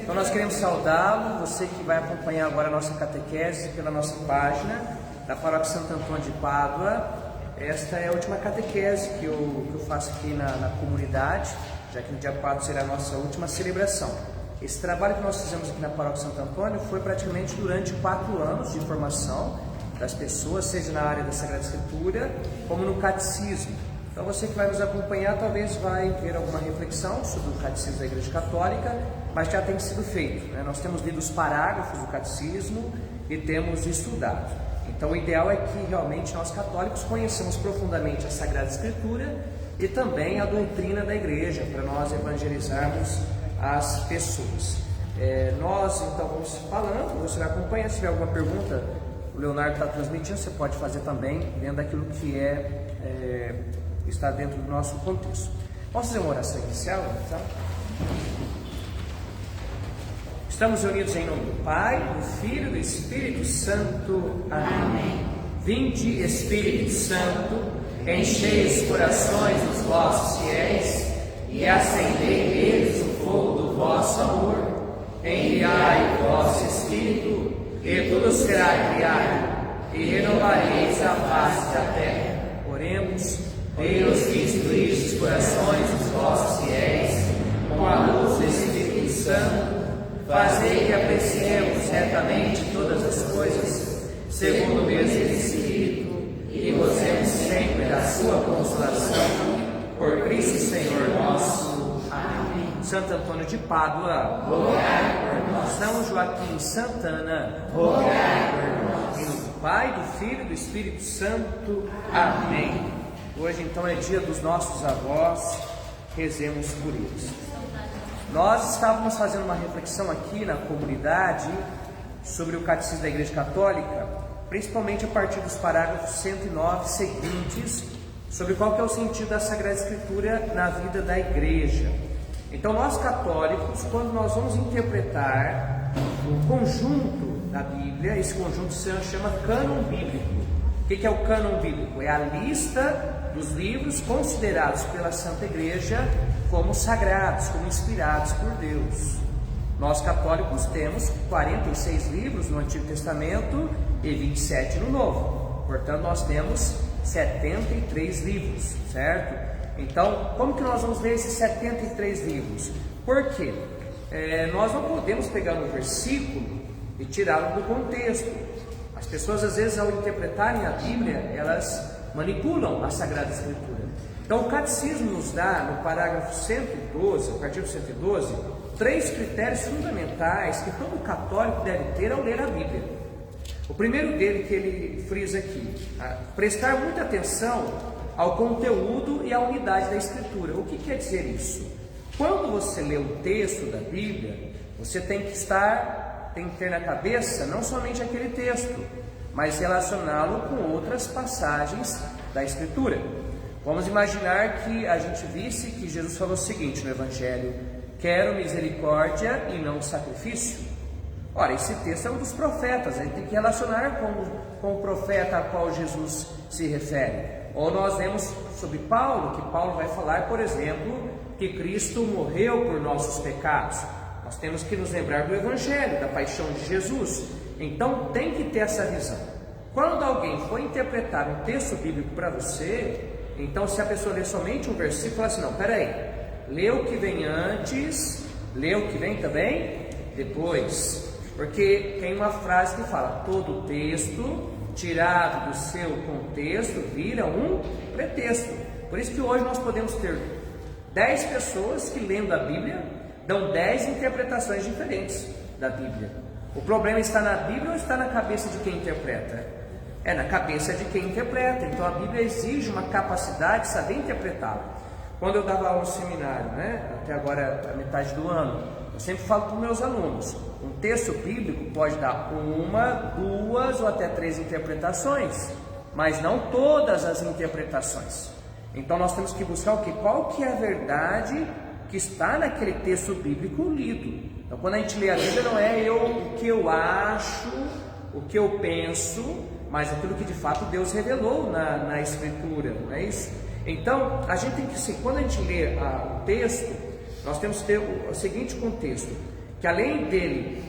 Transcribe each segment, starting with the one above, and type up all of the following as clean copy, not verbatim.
Então nós queremos saudá-lo, você que vai acompanhar agora a nossa catequese pela nossa página da Paróquia Santo Antônio de Pádua. Esta é a última catequese que eu faço aqui na comunidade, já que no dia 4 será a nossa última celebração. Esse trabalho que nós fizemos aqui na Paróquia Santo Antônio foi praticamente durante 4 anos de formação das pessoas, seja na área da Sagrada Escritura, como no catecismo. Então você que vai nos acompanhar talvez vai ver alguma reflexão sobre o catecismo da Igreja Católica, mas já tem sido feito, né? Nós temos lido os parágrafos do catecismo e temos estudado. Então o ideal é que realmente nós católicos conheçamos profundamente a Sagrada Escritura e também a doutrina da Igreja, para nós evangelizarmos as pessoas. Nós então vamos falando, você vai acompanhar, se tiver alguma pergunta, o Leonardo está transmitindo, você pode fazer também dentro daquilo que está dentro do nosso contexto. Vamos fazer uma oração inicial, tá? Estamos reunidos em nome do Pai, do Filho e do Espírito Santo. Amém. Vinde, Espírito Santo, enchei os corações dos vossos fiéis e acendei neles o fogo do vosso amor. Enviai o vosso Espírito, e tudo será criado, e renovareis a face da terra. Oremos. Deus, que instruís os corações dos vossos fiéis com a luz do Espírito Santo, fazei que apreciemos retamente todas as coisas, segundo o mesmo Espírito, e gozemos sempre da sua consolação, por Cristo Senhor nosso. Amém. Santo Antônio de Pádua, rogai por nós. São Joaquim Santana, rogai por nós. Em nome do Pai, do Filho e do Espírito Santo. Amém. Hoje então é dia dos nossos avós, rezemos por eles. Nós estávamos fazendo uma reflexão aqui na comunidade sobre o Catecismo da Igreja Católica, principalmente a partir dos parágrafos 109 seguintes, sobre qual que é o sentido da Sagrada Escritura na vida da Igreja. Então nós católicos, quando nós vamos interpretar o conjunto da Bíblia, esse conjunto se chama cânon bíblico. O que é o cânon bíblico? É a lista dos livros considerados pela Santa Igreja como sagrados, como inspirados por Deus. Nós católicos temos 46 livros no Antigo Testamento e 27 no Novo. Portanto, nós temos 73 livros, certo? Então, como que nós vamos ler esses 73 livros? Por quê? Nós não podemos pegar um versículo e tirá-lo do contexto. As pessoas, às vezes, ao interpretarem a Bíblia, elas manipulam a Sagrada Escritura. Então, o Catecismo nos dá, no parágrafo 112, a partir do 112, 3 critérios fundamentais que todo católico deve ter ao ler a Bíblia. O primeiro dele, que ele frisa aqui, prestar muita atenção ao conteúdo e à unidade da Escritura. O que quer dizer isso? Quando você lê o texto da Bíblia, você tem que ter na cabeça não somente aquele texto, mas relacioná-lo com outras passagens da Escritura. Vamos imaginar que a gente visse que Jesus falou o seguinte no Evangelho: quero misericórdia e não sacrifício. Ora, esse texto é um dos profetas, a gente tem que relacionar com o profeta a qual Jesus se refere. Ou nós vemos sobre Paulo, que Paulo vai falar, por exemplo, que Cristo morreu por nossos pecados. Nós temos que nos lembrar do Evangelho, da paixão de Jesus. Então tem que ter essa visão. Quando alguém for interpretar um texto bíblico para você, então se a pessoa ler somente um versículo, fala assim: não, peraí, lê o que vem antes, lê o que vem também depois. Porque tem uma frase que fala: todo texto tirado do seu contexto vira um pretexto. Por isso que hoje nós podemos ter 10 pessoas que, lendo a Bíblia, dão 10 interpretações diferentes da Bíblia. O problema está na Bíblia ou está na cabeça de quem interpreta? É na cabeça de quem interpreta. Então a Bíblia exige uma capacidade de saber interpretá-la. Quando eu dava aula no seminário, até agora a metade do ano, eu sempre falo para os meus alunos: um texto bíblico pode dar 1, 2 ou até 3 interpretações, mas não todas as interpretações. Então nós temos que buscar o quê? Qual que é a verdade que está naquele texto bíblico lido. Então quando a gente lê a Bíblia, não é o que eu acho, o que eu penso, mas aquilo que de fato Deus revelou na Escritura, não é isso? Então a gente tem que, quando a gente lê o texto, nós temos que ter o seguinte contexto: que que além dele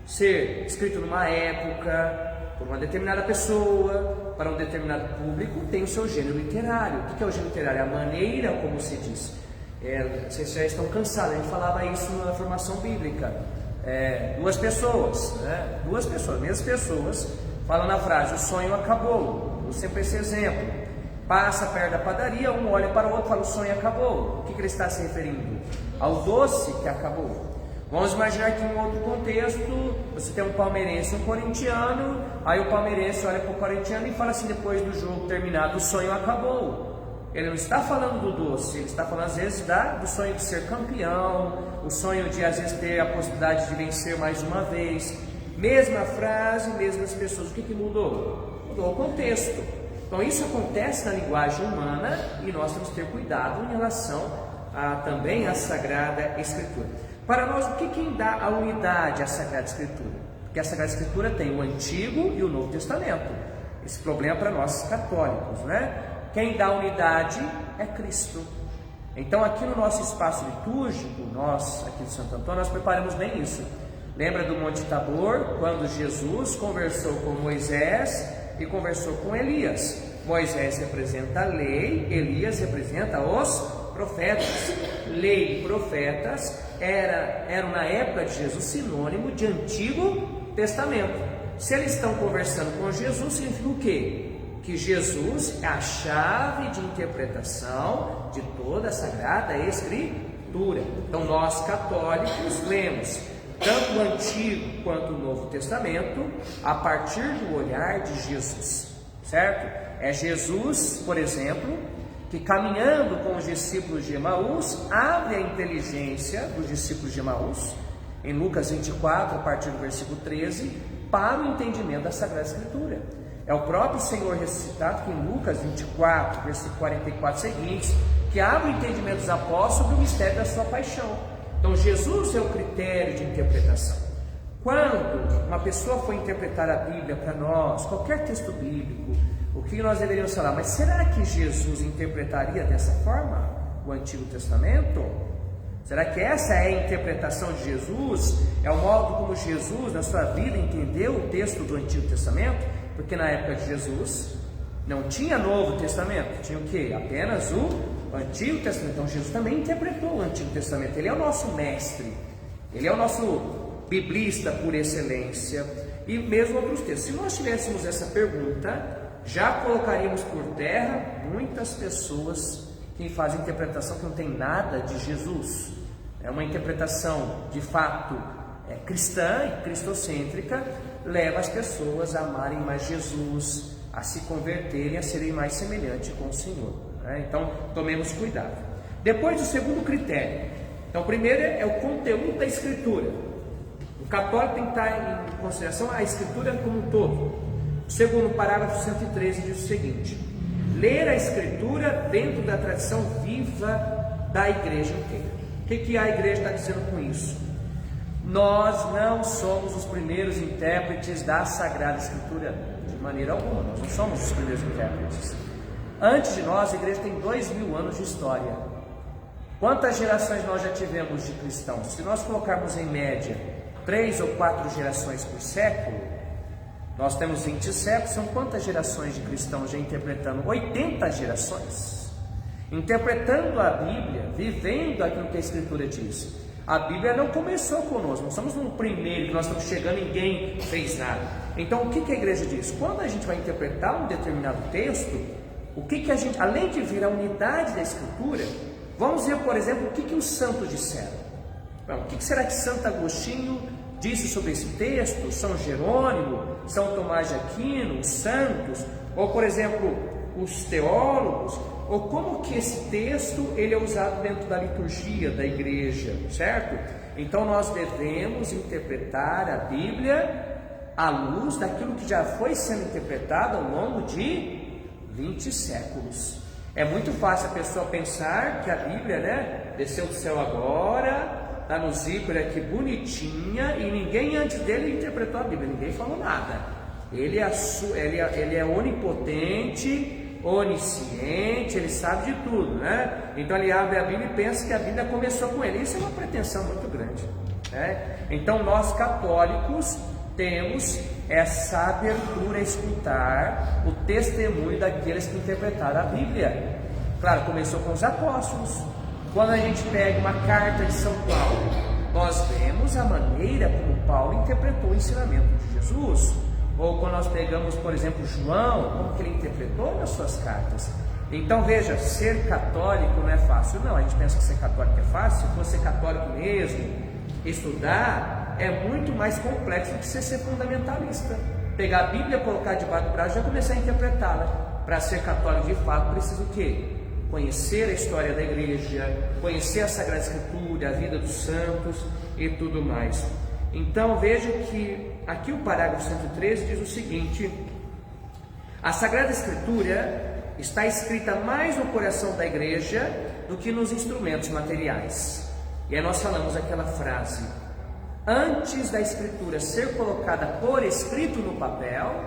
ser escrito numa época, por uma determinada pessoa, para um determinado público, tem o seu gênero literário. O que é o gênero literário? É a maneira como se diz. Vocês já estão cansados, a gente falava isso na formação bíblica. Duas pessoas, mesmas pessoas, falam na frase, o sonho acabou. Eu sempre esse exemplo. Passa perto da padaria, um olha para o outro e fala, o sonho acabou. O que ele está se referindo? Ao doce que acabou. Vamos imaginar que em um outro contexto, você tem um palmeirense e um corintiano, aí o palmeirense olha para o corintiano e fala assim, depois do jogo terminado, o sonho acabou. Ele não está falando do doce, ele está falando às vezes do sonho de ser campeão, o sonho de às vezes ter a possibilidade de vencer mais uma vez. Mesma frase, mesmas pessoas, o que mudou? Mudou o contexto. Então isso acontece na linguagem humana e nós temos que ter cuidado em relação também à Sagrada Escritura. Para nós, o que dá a unidade à Sagrada Escritura? Porque a Sagrada Escritura tem o Antigo e o Novo Testamento. Esse problema para nós católicos, né? Quem dá a unidade é Cristo. Então aqui no nosso espaço litúrgico, nós aqui de Santo Antônio, nós preparamos bem isso. Lembra do Monte Tabor, quando Jesus conversou com Moisés e conversou com Elias. Moisés representa a lei, Elias representa os profetas. Lei e profetas eram na época de Jesus sinônimo de Antigo Testamento. Se eles estão conversando com Jesus, significa o quê? Que Jesus é a chave de interpretação de toda a Sagrada Escritura. Então nós católicos lemos tanto o Antigo quanto o Novo Testamento a partir do olhar de Jesus, certo? É Jesus, por exemplo, que caminhando com os discípulos de Emaús, abre a inteligência dos discípulos de Emaús, em Lucas 24, a partir do versículo 13, para o entendimento da Sagrada Escritura. É o próprio Senhor ressuscitado que em Lucas 24, versículo 44 seguintes, que abre o entendimento dos apóstolos sobre o mistério da sua paixão. Então Jesus é o critério de interpretação. Quando uma pessoa for interpretar a Bíblia para nós, qualquer texto bíblico, o que nós deveríamos falar? Mas será que Jesus interpretaria dessa forma o Antigo Testamento? Será que essa é a interpretação de Jesus? É o modo como Jesus, na sua vida, entendeu o texto do Antigo Testamento? Porque na época de Jesus não tinha Novo Testamento, tinha o quê? Apenas o Antigo Testamento. Então Jesus também interpretou o Antigo Testamento. Ele é o nosso mestre, ele é o nosso biblista por excelência. E mesmo outros textos. Se nós tivéssemos essa pergunta, já colocaríamos por terra muitas pessoas que fazem interpretação que não tem nada de Jesus. É uma interpretação de fato cristã e cristocêntrica, leva as pessoas a amarem mais Jesus, a se converterem, a serem mais semelhantes com o Senhor, né? Então tomemos cuidado. Depois, o segundo critério. Então, o primeiro é o conteúdo da Escritura. O católico tem que estar em consideração a Escritura como um todo. O segundo, parágrafo 113, diz o seguinte: ler a Escritura dentro da tradição viva da igreja inteira. O que a igreja está dizendo com isso? Nós não somos os primeiros intérpretes da Sagrada Escritura, de maneira alguma. Nós não somos os primeiros intérpretes. Antes de nós, a igreja tem 2000 anos de história. Quantas gerações nós já tivemos de cristãos? Se nós colocarmos em média 3 ou 4 gerações por século, nós temos 20 séculos, são quantas gerações de cristãos já interpretando? 80 gerações. Interpretando a Bíblia, vivendo aquilo que a Escritura diz. A Bíblia não começou conosco, não somos no primeiro que nós estamos chegando, ninguém fez nada. Então o que a igreja diz? Quando a gente vai interpretar um determinado texto, o que a gente, além de ver a unidade da Escritura, vamos ver, por exemplo, o que os santos disseram. Bom, o que será que Santo Agostinho disse sobre esse texto? São Jerônimo, São Tomás de Aquino, os santos, ou por exemplo, os teólogos, ou como que esse texto ele é usado dentro da liturgia da igreja, certo? Então nós devemos interpretar a Bíblia à luz daquilo que já foi sendo interpretado ao longo de 20 séculos. É muito fácil a pessoa pensar que a Bíblia, desceu do céu agora, está no zíper aqui bonitinha, e ninguém antes dele interpretou a Bíblia, ninguém falou nada. Ele é onipotente, onisciente, ele sabe de tudo, né? Então ele abre a Bíblia e pensa que a Bíblia começou com ele. Isso é uma pretensão muito grande. né? Então nós católicos temos essa abertura a escutar o testemunho daqueles que interpretaram a Bíblia. Claro, começou com os apóstolos. Quando a gente pega uma carta de São Paulo, nós vemos a maneira como Paulo interpretou o ensinamento de Jesus. Ou quando nós pegamos, por exemplo, João, como que ele interpretou nas suas cartas. Então veja, ser católico não é fácil. Não, a gente pensa que ser católico é fácil. Se for ser católico mesmo, estudar, é muito mais complexo do que ser fundamentalista. Pegar a Bíblia, colocar debaixo do braço e já começar a interpretá-la. Para ser católico de fato, precisa o quê? Conhecer a história da igreja, conhecer a Sagrada Escritura, a vida dos santos e tudo mais. Então veja que aqui o parágrafo 113 diz o seguinte: a Sagrada Escritura está escrita mais no coração da igreja do que nos instrumentos materiais. E aí nós falamos aquela frase: antes da Escritura ser colocada por escrito no papel,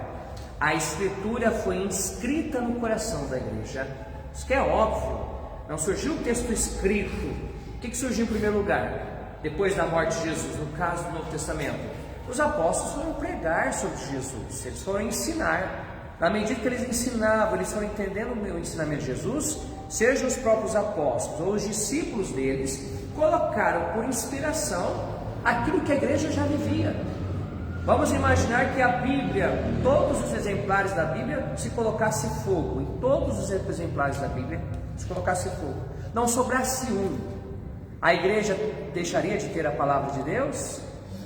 a Escritura foi inscrita no coração da igreja. Isso que é óbvio. Não surgiu o texto escrito. O que surgiu em primeiro lugar? Depois da morte de Jesus, no caso do Novo Testamento, os apóstolos foram pregar sobre Jesus, eles foram ensinar. Na medida que eles ensinavam, eles foram entendendo o ensinamento de Jesus, seja os próprios apóstolos ou os discípulos deles, colocaram por inspiração aquilo que a igreja já vivia. Vamos imaginar que a Bíblia, todos os exemplares da Bíblia, se colocasse fogo, em todos os exemplares da Bíblia, se colocasse fogo, não sobrasse um, a igreja deixaria de ter a palavra de Deus?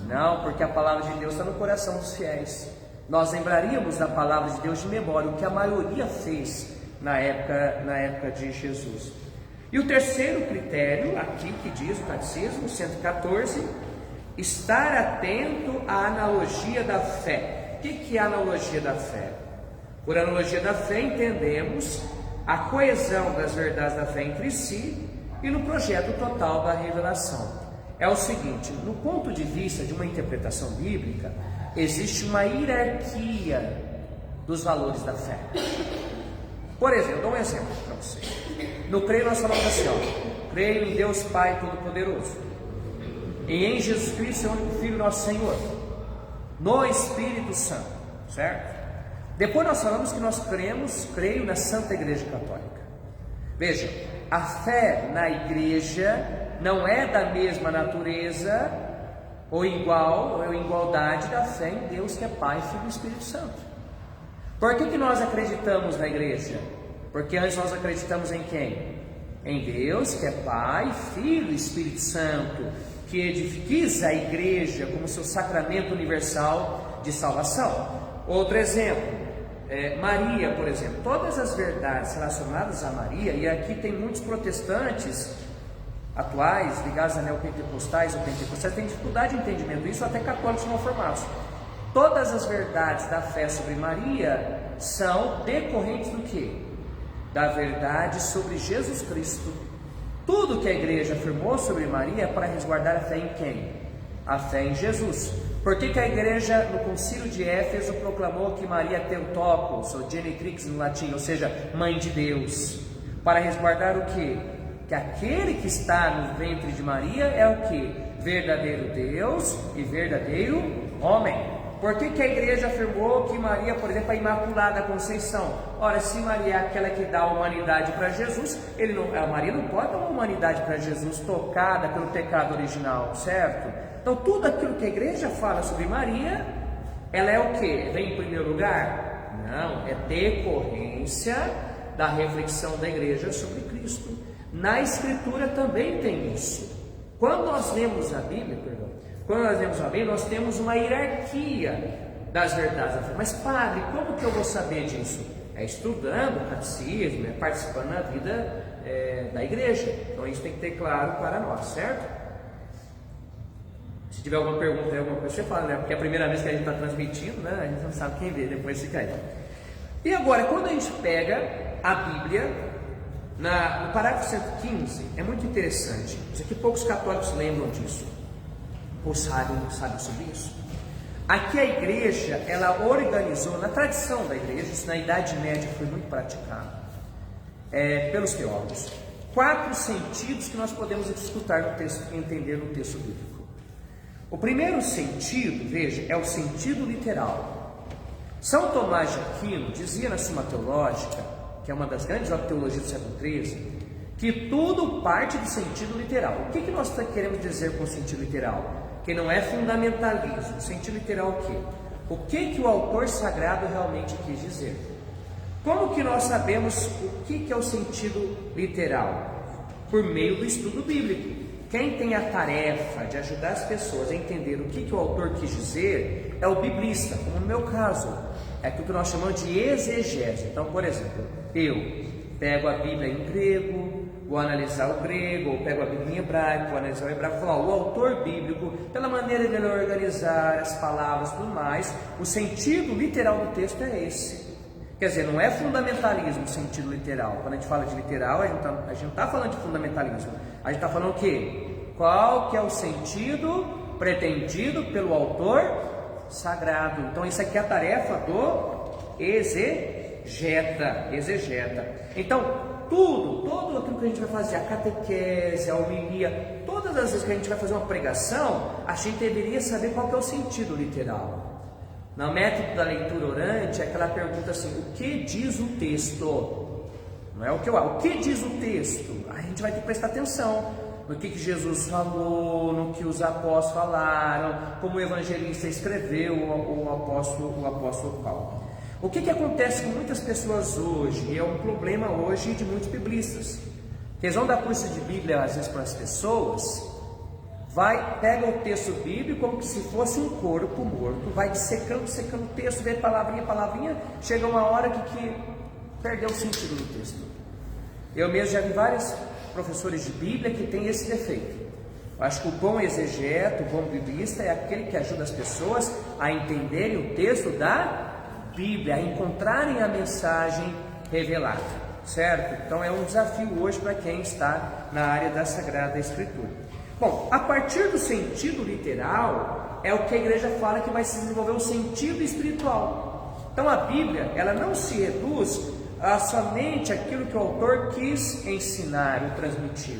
Não, porque a palavra de Deus está no coração dos fiéis. Nós lembraríamos da palavra de Deus de memória, o que a maioria fez na época de Jesus. E o terceiro critério, aqui que diz o Catecismo 114, estar atento à analogia da fé. O que é a analogia da fé? Por analogia da fé entendemos a coesão das verdades da fé entre si e no projeto total da revelação. É o seguinte: no ponto de vista de uma interpretação bíblica, existe uma hierarquia dos valores da fé. Por exemplo, dou um exemplo para você. No creio nós falamos assim, creio em Deus Pai Todo-Poderoso, e em Jesus Cristo, seu único Filho, nosso Senhor, no Espírito Santo, certo? Depois nós falamos que nós creio na Santa Igreja Católica. Veja, a fé na igreja não é da mesma natureza ou igualdade da fé em Deus, que é Pai, Filho e Espírito Santo. Por que nós acreditamos na igreja? Porque antes nós acreditamos em quem? Em Deus, que é Pai, Filho e Espírito Santo, que edifica a igreja como seu sacramento universal de salvação. Outro exemplo, Maria, por exemplo. Todas as verdades relacionadas a Maria, e aqui tem muitos protestantes atuais, ligados a neopentecostais ou pentecostais, têm dificuldade de entendimento disso, até católicos não formados. Todas as verdades da fé sobre Maria são decorrentes do quê? Da verdade sobre Jesus Cristo. Tudo que a igreja afirmou sobre Maria é para resguardar a fé em quem? A fé em Jesus. Por que a igreja no concílio de Éfeso proclamou que Maria Theotokos, ou Genitrix no latim, ou seja, mãe de Deus? Para resguardar o quê? Que aquele que está no ventre de Maria é o quê? Verdadeiro Deus e verdadeiro homem. Por que a igreja afirmou que Maria, por exemplo, é a Imaculada Conceição? Ora, se Maria é aquela que dá a humanidade para Jesus, a Maria não pode dar uma humanidade para Jesus tocada pelo pecado original, certo? Então tudo aquilo que a igreja fala sobre Maria, ela é o quê? Vem em primeiro lugar? Não, é decorrência da reflexão da igreja sobre Cristo. Na Escritura também tem isso. Quando nós lemos a Bíblia, nós temos uma hierarquia das verdades da fé. Mas padre, como que eu vou saber disso? É estudando o catecismo, é participando da vida da igreja. Então isso tem que ter claro para nós, certo? Se tiver alguma pergunta, alguma coisa, você fala, né? Porque é a primeira vez que a gente está transmitindo, né? A gente não sabe quem vê, depois fica aí. E agora, quando a gente pega a Bíblia, no parágrafo 115, é muito interessante. Isso aqui poucos católicos lembram disso, ou sabem sobre isso. Aqui a igreja, ela organizou, na tradição da igreja, isso na Idade Média foi muito praticado, pelos teólogos, 4 sentidos que nós podemos escutar no texto, entender no texto bíblico. O primeiro sentido, veja, é o sentido literal. São Tomás de Aquino dizia na Suma Teológica, que é uma das grandes teologias do século XIII, que tudo parte do sentido literal. O que nós queremos dizer com o sentido literal? Que não é fundamentalismo. O sentido literal o quê? O que o autor sagrado realmente quis dizer? Como que nós sabemos o que é o sentido literal? Por meio do estudo bíblico. Quem tem a tarefa de ajudar as pessoas a entender o que o autor quis dizer é o biblista, como no meu caso. É aquilo que nós chamamos de exegese. Então, por exemplo, eu pego a Bíblia em grego, vou analisar o grego, ou pego a Bíblia em hebraico, vou analisar o hebraico, vou falar, o autor bíblico, pela maneira dele organizar as palavras e tudo mais, o sentido literal do texto é esse. Quer dizer, não é fundamentalismo o sentido literal. Quando a gente fala de literal, a gente não está falando de fundamentalismo. A gente está falando o quê? Qual que é o sentido pretendido pelo autor sagrado? Então, isso aqui é a tarefa do exegeta. Então, todo aquilo que a gente vai fazer, a catequese, a homilia, todas as vezes que a gente vai fazer uma pregação, a gente deveria saber qual que é o sentido literal. No método da leitura orante, é aquela pergunta assim: o que diz o texto? Não é o que diz o texto? A gente vai ter que prestar atenção no que Jesus falou, no que os apóstolos falaram, como o evangelista escreveu, o apóstolo Paulo. O que acontece com muitas pessoas hoje, e é um problema hoje de muitos biblistas, que eles vão dar curso de Bíblia às vezes para as pessoas, pega o texto bíblico como se fosse um corpo morto, vai secando o texto, vê palavrinha, chega uma hora que perdeu o sentido do texto. Eu mesmo já vi vários professores de Bíblia que têm esse defeito. Eu acho que o bom exegeta, o bom biblista é aquele que ajuda as pessoas a entenderem o texto da Bíblia, a encontrarem a mensagem revelada, certo? Então é um desafio hoje para quem está na área da Sagrada Escritura. Bom, a partir do sentido literal, é o que a igreja fala que vai se desenvolver o sentido espiritual. Então a Bíblia, ela não se reduz a somente aquilo que o autor quis ensinar ou transmitir.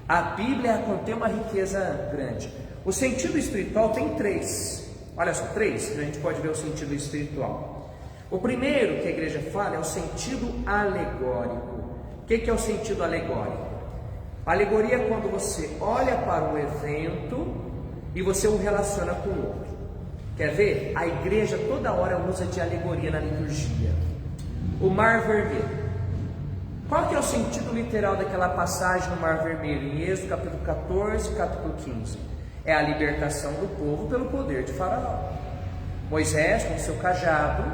A Bíblia contém uma riqueza grande. O sentido espiritual tem três. Olha só, três que a gente pode ver o sentido espiritual. O primeiro que a igreja fala é o sentido alegórico. O que é o sentido alegórico? A alegoria é quando você olha para um evento e você o relaciona com o outro. Quer ver? A igreja toda hora usa de alegoria na liturgia. O Mar Vermelho. Qual que é o sentido literal daquela passagem no Mar Vermelho? Em Êxodo capítulo 14, capítulo 15. É a libertação do povo pelo poder de Faraó. Moisés, com seu cajado,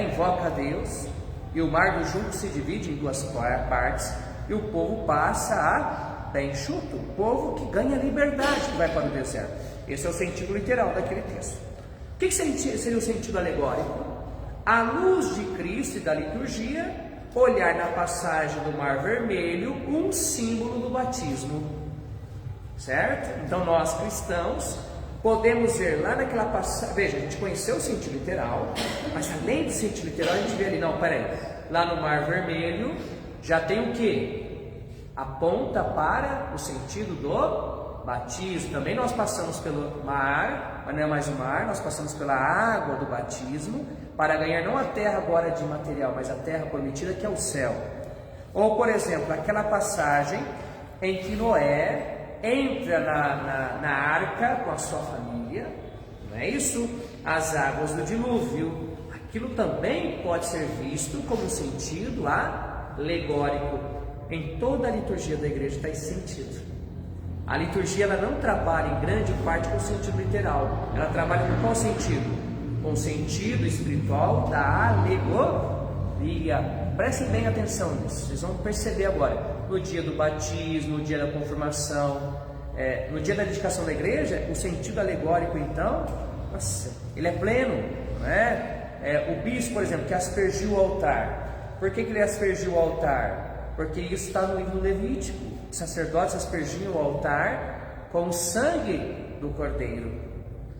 invoca a Deus, e o mar do junco se divide em duas partes, e o povo passa a pé enxuto, o povo que ganha liberdade, que vai para o deserto. Esse é o sentido literal daquele texto. O que seria o sentido alegórico? À luz de Cristo e da liturgia, olhar na passagem do Mar Vermelho um símbolo do batismo, certo? Então nós cristãos podemos ver lá naquela passagem, veja, a gente conheceu o sentido literal, mas além do sentido literal a gente vê ali, lá no Mar Vermelho já tem o que? Aponta para o sentido do batismo. Também nós passamos pelo mar, mas não é mais o mar, nós passamos pela água do batismo, para ganhar não a terra agora de material, mas a terra prometida que é o céu. Ou, por exemplo, aquela passagem em que Noé entra na arca com a sua família, não é isso? As águas do dilúvio. Aquilo também pode ser visto como um sentido alegórico. Em toda a liturgia da igreja está esse sentido. A liturgia ela não trabalha em grande parte com o sentido literal. Ela trabalha com qual sentido? Com o sentido espiritual da alegoria. Prestem bem atenção nisso. Vocês vão perceber agora. No dia do batismo, no dia da confirmação, no dia da dedicação da igreja, o sentido alegórico então, nossa, ele é pleno, não é? O bispo, por exemplo, que aspergiu o altar. Por que ele aspergiu o altar? Porque isso está no livro Levítico. Os sacerdotes aspergiam o altar com o sangue do cordeiro.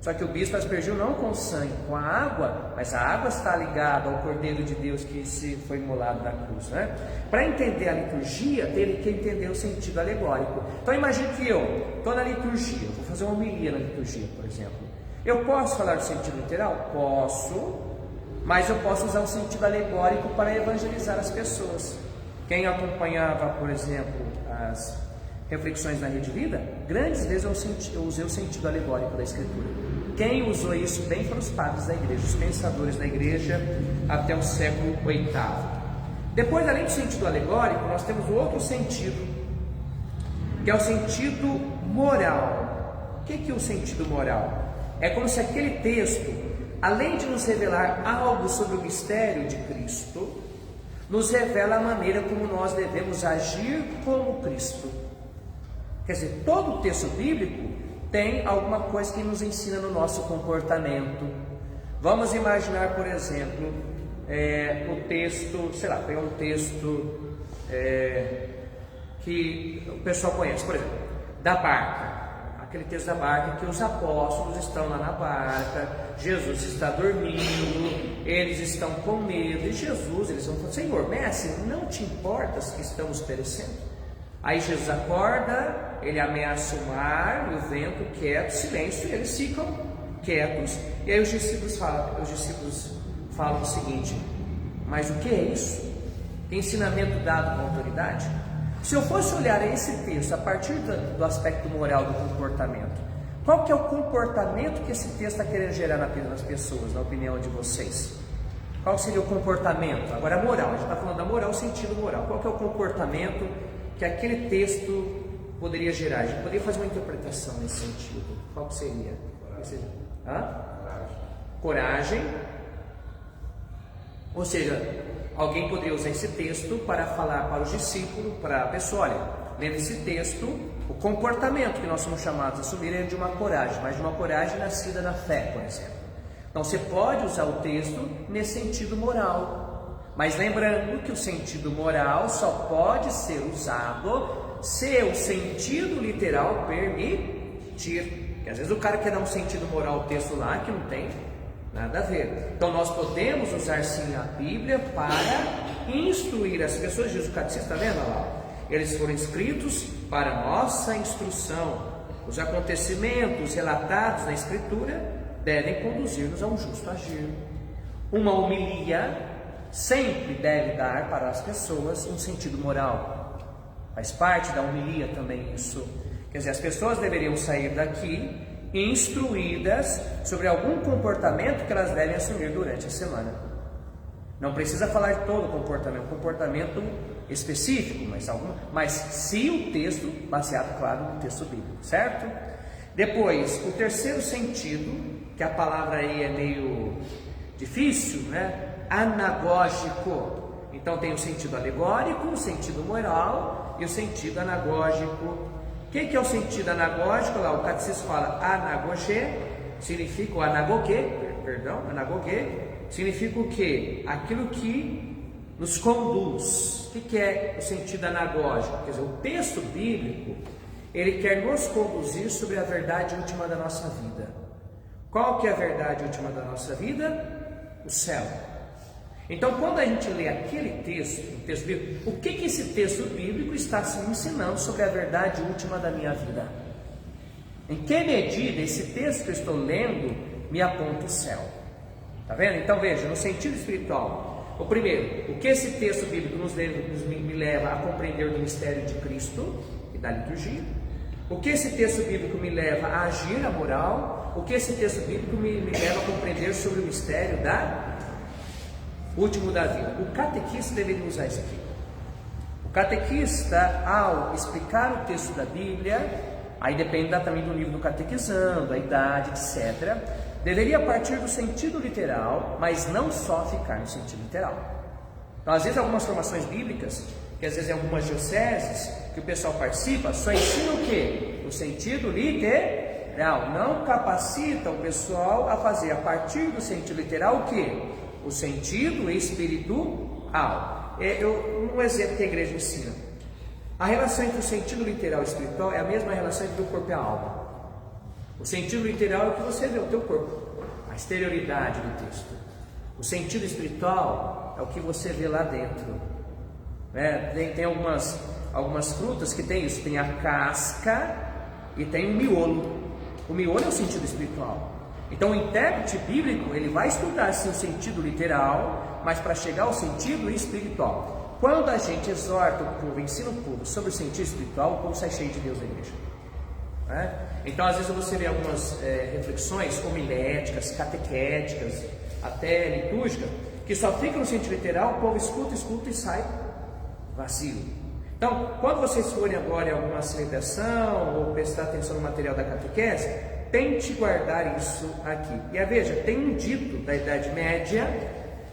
Só que o bispo aspergiu não com sangue, com a água, mas a água está ligada ao Cordeiro de Deus que se foi imolado na cruz, né? Para entender a liturgia, teve que entender o sentido alegórico. Então imagine que eu estou na liturgia, vou fazer uma homilia na liturgia, por exemplo. Eu posso falar do sentido literal? Posso, mas eu posso usar o sentido alegórico para evangelizar as pessoas. Quem acompanhava, por exemplo, as reflexões na Rede Vida, grandes vezes eu usei o sentido alegórico da Escritura. Quem usou isso bem foram os padres da igreja, os pensadores da igreja até o século VIII. Depois, além do sentido alegórico, nós temos o outro sentido, que é o sentido moral. O que é o sentido moral? É como se aquele texto, além de nos revelar algo sobre o mistério de Cristo, nos revela a maneira como nós devemos agir como Cristo. Quer dizer, todo o texto bíblico tem alguma coisa que nos ensina no nosso comportamento. Vamos imaginar, por exemplo, o texto, sei lá, pegar um texto que o pessoal conhece, por exemplo, da barca. Aquele texto da barca que os apóstolos estão lá na barca, Jesus está dormindo, eles estão com medo, e Jesus, eles vão falar: Senhor, mestre, não te importas que estamos perecendo? Aí Jesus acorda, ele ameaça o mar e o vento, quieto, silêncio, e eles ficam quietos. E aí os discípulos falam o seguinte: mas o que é isso? Que ensinamento dado com autoridade? Se eu fosse olhar esse texto a partir do aspecto moral do comportamento, qual que é o comportamento que esse texto está querendo gerar nas pessoas, na opinião de vocês? Qual seria o comportamento? Agora a moral, a gente está falando da moral, o sentido moral. Qual que é o comportamento que aquele texto poderia gerar? A gente poderia fazer uma interpretação nesse sentido. Qual que seria? Coragem. Ou seja, alguém poderia usar esse texto para falar para os discípulos, para a pessoa: olha, lendo esse texto, o comportamento que nós somos chamados a assumir é de uma coragem, mas de uma coragem nascida na fé, por exemplo. Então você pode usar o texto nesse sentido moral, mas lembrando que o sentido moral só pode ser usado se o sentido literal permitir. Porque às vezes o cara quer dar um sentido moral ao texto lá que não tem nada a ver. Então nós podemos usar sim a Bíblia para instruir as pessoas. Diz o catecismo, está vendo lá? Eles foram escritos para nossa instrução. Os acontecimentos relatados na Escritura devem conduzir-nos a um justo agir. Uma homilia sempre deve dar para as pessoas um sentido moral. Faz parte da homilia também isso. Quer dizer, as pessoas deveriam sair daqui instruídas sobre algum comportamento que elas devem assumir durante a semana. Não precisa falar de todo o comportamento específico, mas se o texto, baseado, claro, no texto bíblico, certo? Depois, o terceiro sentido, que a palavra aí é meio difícil, né? Anagógico. Então tem o sentido alegórico, o sentido moral e o sentido anagógico. O que é o sentido anagógico? Lá o catecismo fala anagogê, significa o anagogê, significa o quê? Aquilo que nos conduz. O que é o sentido anagógico? Quer dizer, o texto bíblico, ele quer nos conduzir sobre a verdade última da nossa vida. Qual que é a verdade última da nossa vida? O céu. Então, quando a gente lê aquele texto, o texto bíblico, o que esse texto bíblico está me ensinando sobre a verdade última da minha vida? Em que medida esse texto que eu estou lendo me aponta o céu? Está vendo? Então veja, no sentido espiritual, o primeiro, o que esse texto bíblico me leva a compreender do mistério de Cristo e da liturgia? O que esse texto bíblico me leva a agir a moral? O que esse texto bíblico me leva a compreender sobre o mistério último da vida? O catequista deveria usar isso aqui. O catequista, ao explicar o texto da Bíblia, aí depende também do nível do catequizando, a idade, etc., deveria partir do sentido literal, mas não só ficar no sentido literal. Então, às vezes, algumas formações bíblicas, que às vezes em algumas dioceses, que o pessoal participa, só ensina o quê? O sentido literal. Não capacita o pessoal a fazer, a partir do sentido literal, o quê? O sentido espiritual. Um exemplo que a igreja ensina: a relação entre o sentido literal e espiritual é a mesma relação entre o corpo e a alma. O sentido literal é o que você vê, o teu corpo, a exterioridade do texto. O sentido espiritual é o que você vê lá dentro. Tem algumas frutas que tem isso, tem a casca e tem o miolo. O miolo é o sentido espiritual. Então o intérprete bíblico, ele vai estudar sim o sentido literal, mas para chegar ao sentido espiritual. Quando a gente exorta o povo, ensina o povo sobre o sentido espiritual, o povo sai cheio de Deus da igreja. Então às vezes você vê algumas reflexões homiléticas, catequéticas, até litúrgica, que só fica no sentido literal, o povo escuta e sai vazio. Então, quando vocês forem agora em alguma celebração ou prestar atenção no material da catequese, tente guardar isso aqui. E veja, tem um dito da Idade Média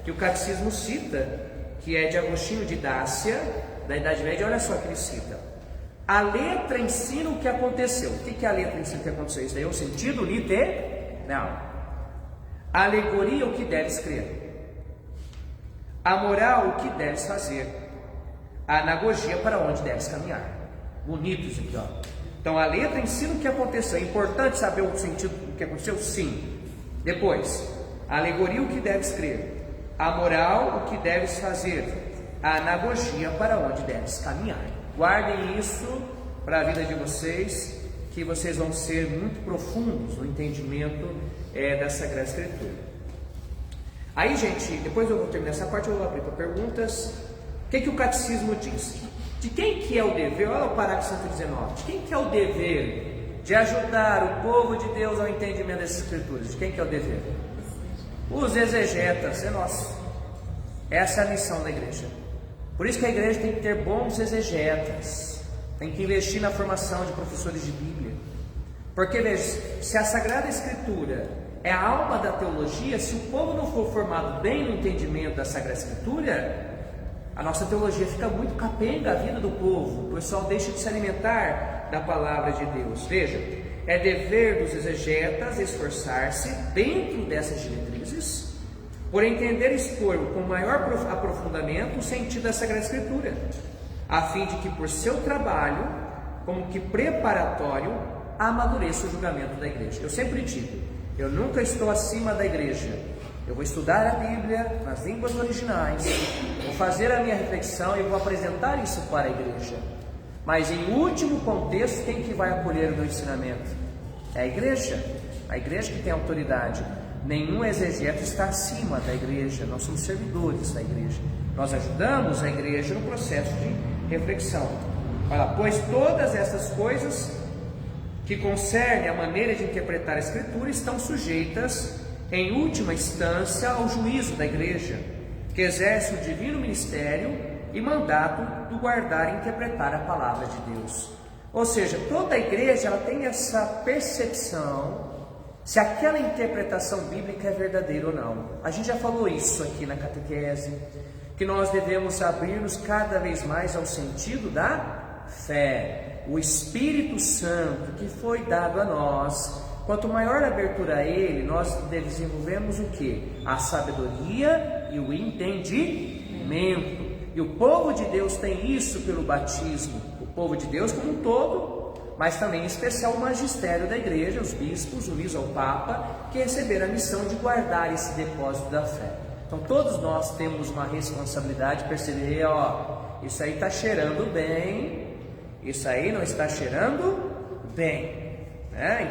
que o catecismo cita, que é de Agostinho de Dácia, da Idade Média. Olha só que ele cita: a letra ensina o que aconteceu. O que é a letra ensina o que aconteceu? Isso daí é o sentido literal. A alegoria, o que deves crer. A moral, o que deves fazer. A anagogia, para onde deves caminhar. Bonito isso aqui, ó. Então a letra ensina o que aconteceu. É importante saber o sentido do que aconteceu? Sim. Depois, a alegoria, o que deves crer. A moral, o que deves fazer. A anagogia, para onde deves caminhar. Guardem isso para a vida de vocês, que vocês vão ser muito profundos no entendimento da Sagrada Escritura. Aí, gente, depois eu vou terminar essa parte, eu vou abrir para perguntas. O que o catecismo diz? De quem que é o dever? Olha o parágrafo 119. De quem que é o dever de ajudar o povo de Deus ao entendimento das Escrituras? De quem que é o dever? Os exegetas, é nosso. Essa é a missão da igreja. Por isso que a igreja tem que ter bons exegetas, tem que investir na formação de professores de Bíblia. Porque veja, se a Sagrada Escritura é a alma da teologia, se o povo não for formado bem no entendimento da Sagrada Escritura, a nossa teologia fica muito capenga a vida do povo. O pessoal deixa de se alimentar da palavra de Deus. Veja, é dever dos exegetas esforçar-se dentro dessas diretrizes por entender e expor com maior aprofundamento o sentido da Sagrada Escritura, a fim de que por seu trabalho, como que preparatório, amadureça o julgamento da igreja. Eu sempre digo, eu nunca estou acima da igreja. Eu vou estudar a Bíblia nas línguas originais, vou fazer a minha reflexão e vou apresentar isso para a igreja. Mas em último contexto, quem que vai acolher o meu ensinamento? É a igreja que tem autoridade. Nenhum exegeta está acima da igreja, nós somos servidores da igreja. Nós ajudamos a igreja no processo de reflexão. Olha, pois todas essas coisas que concernem a maneira de interpretar a Escritura estão sujeitas, em última instância, ao juízo da igreja, que exerce o divino ministério e mandato do guardar e interpretar a palavra de Deus. Ou seja, toda a igreja ela tem essa percepção se aquela interpretação bíblica é verdadeira ou não. A gente já falou isso aqui na catequese, que nós devemos abrir-nos cada vez mais ao sentido da fé. O Espírito Santo que foi dado a nós, quanto maior a abertura a Ele, nós desenvolvemos o que? A sabedoria e o entendimento. E o povo de Deus tem isso pelo batismo. O povo de Deus como um todo, mas também em especial o magistério da igreja, os bispos, unidos ao Papa, que receberam a missão de guardar esse depósito da fé. Então todos nós temos uma responsabilidade de perceber, isso aí está cheirando bem, isso aí não está cheirando bem.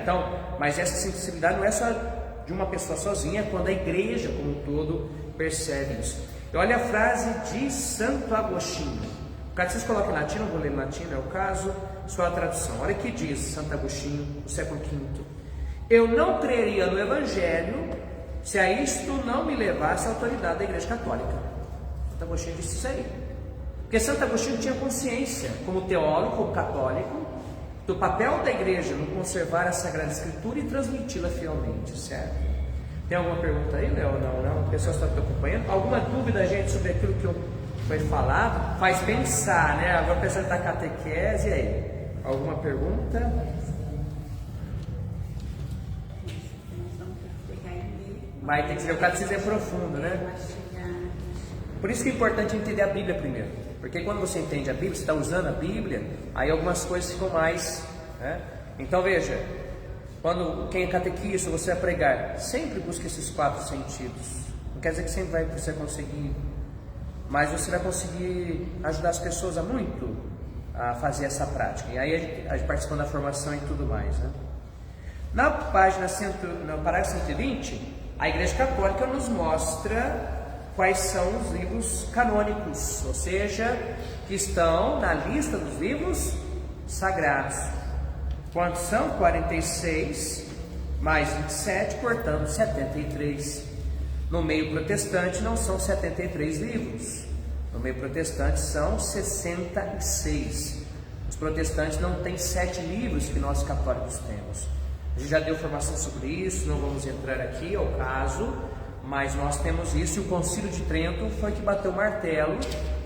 Então, mas essa sensibilidade não é só de uma pessoa sozinha, quando a igreja como um todo percebe isso. E olha a frase de Santo Agostinho. O catecismo coloca em latim, não vou ler em latim, não é o caso, só a tradução. Olha o que diz Santo Agostinho, no século V. Eu não creria no Evangelho se a isto não me levasse à autoridade da Igreja Católica. Santo Agostinho disse isso aí. Porque Santo Agostinho tinha consciência, como teólogo, como católico, do papel da igreja no conservar a Sagrada Escritura e transmiti-la fielmente, certo? Tem alguma pergunta aí, Léo? Não? O pessoal está acompanhando? Alguma dúvida, gente, sobre aquilo que foi falado? Faz pensar, né? Agora o pessoal está catequese, e aí? Alguma pergunta? Vai ter que ser, o catecismo é profundo, né? Por isso que é importante entender a Bíblia primeiro. Porque quando você entende a Bíblia, você está usando a Bíblia, aí algumas coisas ficam mais, né? Então veja, Quando quem é catequista, você vai pregar, sempre busque esses 4 sentidos. Não quer dizer que sempre vai você conseguir, mas você vai conseguir ajudar as pessoas a fazer essa prática. E aí a gente participando da formação e tudo mais, né? Na página no parágrafo 120, a Igreja Católica nos mostra quais são os livros canônicos, ou seja, que estão na lista dos livros sagrados. Quantos são? 46 mais 27, portanto 73. No meio protestante não são 73 livros, no meio protestante são 66. Os protestantes não têm 7 livros que nós católicos temos. A gente já deu formação sobre isso, não vamos entrar aqui ao caso, mas nós temos isso, e o Concílio de Trento foi que bateu o martelo.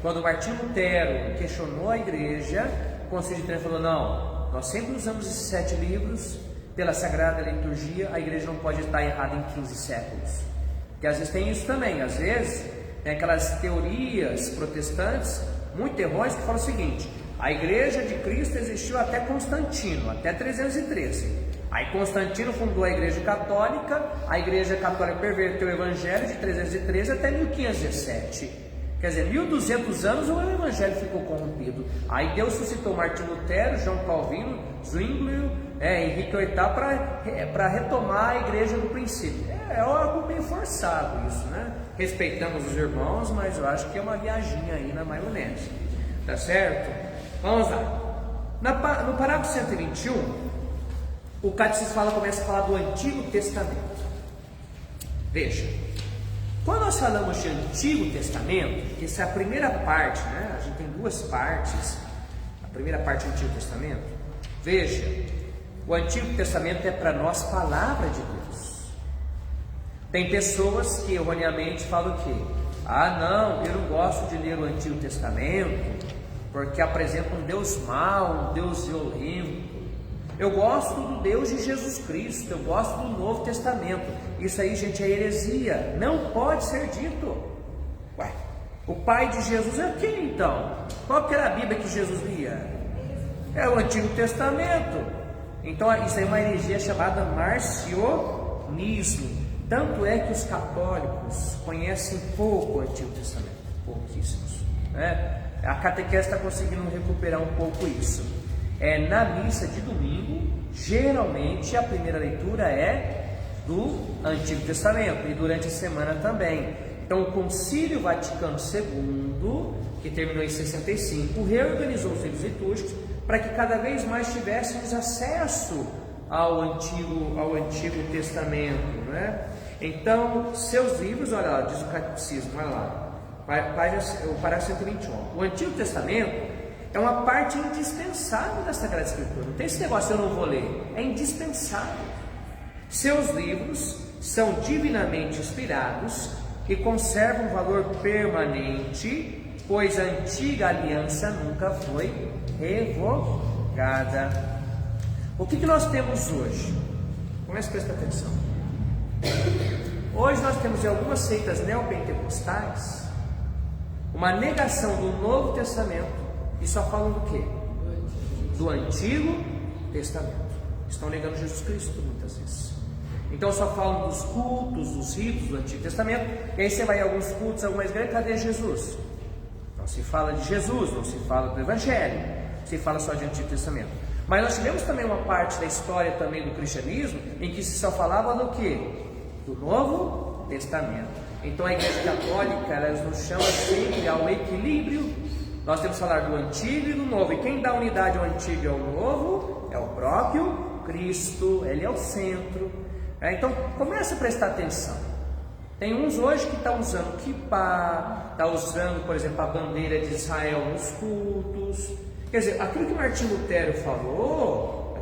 Quando Martinho Lutero questionou a igreja, o Concílio de Trento falou: não, nós sempre usamos esses 7 livros, pela Sagrada Liturgia, a igreja não pode estar errada em 15 séculos. Porque às vezes tem isso também, às vezes tem aquelas teorias protestantes muito errôneas que falam o seguinte: a igreja de Cristo existiu até Constantino, até 313. Aí Constantino fundou a Igreja Católica perverteu o Evangelho de 313 até 1517. Quer dizer, 1200 anos o Evangelho ficou corrompido. Aí Deus suscitou Martinho Lutero, João Calvino, Zwinglio, Henrique VIII para retomar a igreja do princípio. É algo meio forçado isso, né? Respeitamos os irmãos, mas eu acho que é uma viaginha aí na maionese. Tá certo? Vamos lá. No parágrafo 121, o catecismo começa a falar do Antigo Testamento. Veja, quando nós falamos de Antigo Testamento, essa é a primeira parte, né? A gente tem 2 partes. A primeira parte do Antigo Testamento. Veja, o Antigo Testamento é para nós palavra de Deus. Tem pessoas que erroneamente falam o quê? Ah, não, eu não gosto de ler o Antigo Testamento porque apresenta um Deus mau, um Deus violento. Eu gosto do Deus de Jesus Cristo, eu gosto do Novo Testamento. Isso aí, gente, é heresia, não pode ser dito. Ué, o pai de Jesus é quem então? Qual que era a Bíblia que Jesus lia? É o Antigo Testamento. Então isso aí é uma heresia chamada marcionismo. Tanto é que os católicos conhecem pouco o Antigo Testamento, pouquíssimos, né? A catequese está conseguindo recuperar um pouco isso. Na missa de domingo, geralmente a primeira leitura é do Antigo Testamento, e durante a semana também. Então o Concílio Vaticano II, que terminou em 65, reorganizou os livros litúrgicos para que cada vez mais tivéssemos acesso ao Antigo Testamento, né? Então, seus livros, olha lá, diz o Catecismo, olha lá, o parágrafo 121. O Antigo Testamento é uma parte indispensável da Sagrada Escritura. Não tem esse negócio, eu não vou ler. É indispensável. Seus livros são divinamente inspirados e conservam um valor permanente, pois a antiga aliança nunca foi revogada. O que nós temos hoje? Comece a prestar atenção. Hoje nós temos em algumas seitas neopentecostais uma negação do Novo Testamento e só falam do quê? Do Antigo Testamento. Estão negando Jesus Cristo muitas vezes. Então só falam dos cultos, dos ritos do Antigo Testamento. E aí você vai em alguns cultos, algumas igrejas, cadê Jesus? Não se fala de Jesus, não se fala do Evangelho, se fala só de Antigo Testamento. Mas nós tivemos também uma parte da história também do cristianismo em que se só falava do quê? Do Novo Testamento. Então a Igreja Católica, ela nos chama sempre ao equilíbrio. Nós temos que falar do Antigo e do Novo. E quem dá unidade ao Antigo e ao Novo é o próprio Cristo. Ele é o centro. Então começa a prestar atenção. Tem uns hoje que estão usando kippah, está usando, por exemplo, a bandeira de Israel nos cultos. Quer dizer, aquilo que Martinho Lutero falou,